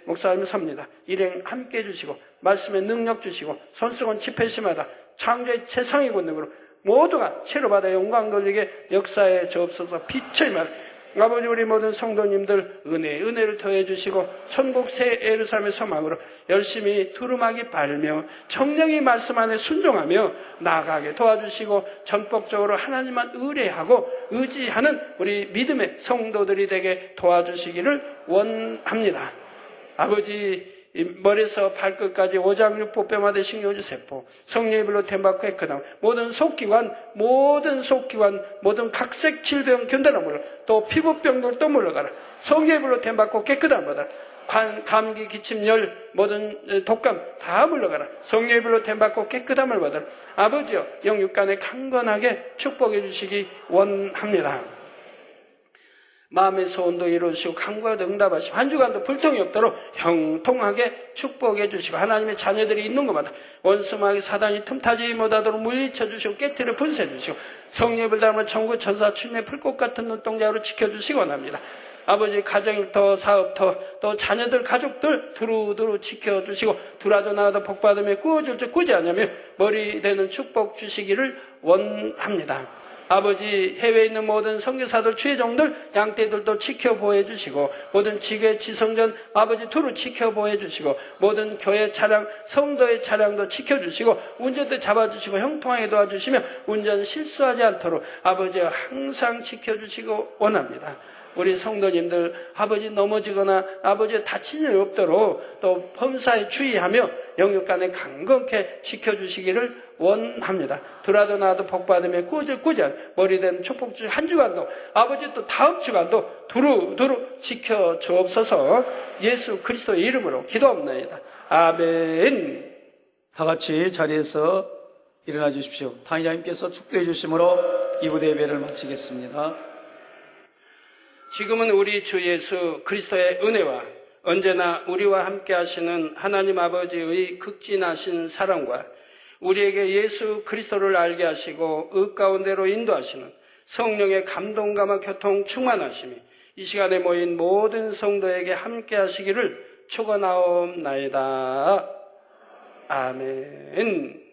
목사님 섭니다. 일행 함께 해주시고 말씀에 능력 주시고 손수건 집회 시마다 창조의 최상의 권능으로 모두가 치료받아 영광 돌리게 역사에 주옵소서. 빛의 말 아버지 우리 모든 성도님들 은혜를 더해 주시고 천국 새 예루살렘의 소망으로 열심히 두루마기 빨며 청령의 말씀 안에 순종하며 나아가게 도와주시고 전폭적으로 하나님만 의뢰하고 의지하는 우리 믿음의 성도들이 되게 도와주시기를 원합니다. 아버지 머리에서 발끝까지 오장육부뼈마다 신경주세포 성령의 불로 태움받고 깨끗함 모든 속기관 모든 각색 질병 견뎌라 물러 또 피부병들도 물러가라. 성령의 불로 태움받고 깨끗함 받아라. 감기 기침열 모든 독감 다 물러가라. 성령의 불로 태움받고 깨끗함을 받아라. 아버지여 영육간에 강건하게 축복해 주시기 원합니다. 마음의 소원도 이루시고 간구에도 응답하시고 한 주간도 불통이 없도록 형통하게 축복해 주시고 하나님의 자녀들이 있는 것마다 원수마귀 사단이 틈타지 못하도록 물리쳐 주시고 깨트려 분쇄해 주시고 성령을 닮은 천국 천사 주님의 불꽃 같은 눈동자로 지켜주시기 원합니다. 아버지 가정일터 사업터 또 자녀들 가족들 두루두루 지켜주시고 두라도 나가도 복받으며 구워줄 줄 꾸지 않으며 머리 되는 축복 주시기를 원합니다. 아버지 해외에 있는 모든 선교사들 주의종들 양떼들도 지켜보해 주시고 모든 지교회 지성전 아버지 두루 지켜보해 주시고 모든 교회 차량 성도의 차량도 지켜주시고 운전대 잡아주시고 형통하게 도와주시며 운전 실수하지 않도록 아버지 항상 지켜주시고 원합니다. 우리 성도님들 아버지 넘어지거나 아버지 다친 일이 없도록 또 범사에 주의하며 영육간에 강건케 지켜주시기를 원합니다. 들어도 나도 복받으며 꾸질꾸질 머리된 축복주 한 주간도 아버지 또 다음 주간도 두루두루 지켜주옵소서. 예수 그리스도의 이름으로 기도합니다. 아멘. 다 같이 자리에서 일어나 주십시오. 당의자님께서 축도해 주심으로 이 부대 예배를 마치겠습니다. 지금은 우리 주 예수 그리스도의 은혜와 언제나 우리와 함께 하시는 하나님 아버지의 극진하신 사랑과 우리에게 예수 그리스도를 알게 하시고 의 가운데로 인도하시는 성령의 감동감화 교통 충만하심이 이 시간에 모인 모든 성도에게 함께 하시기를 축원하옵나이다. 아멘.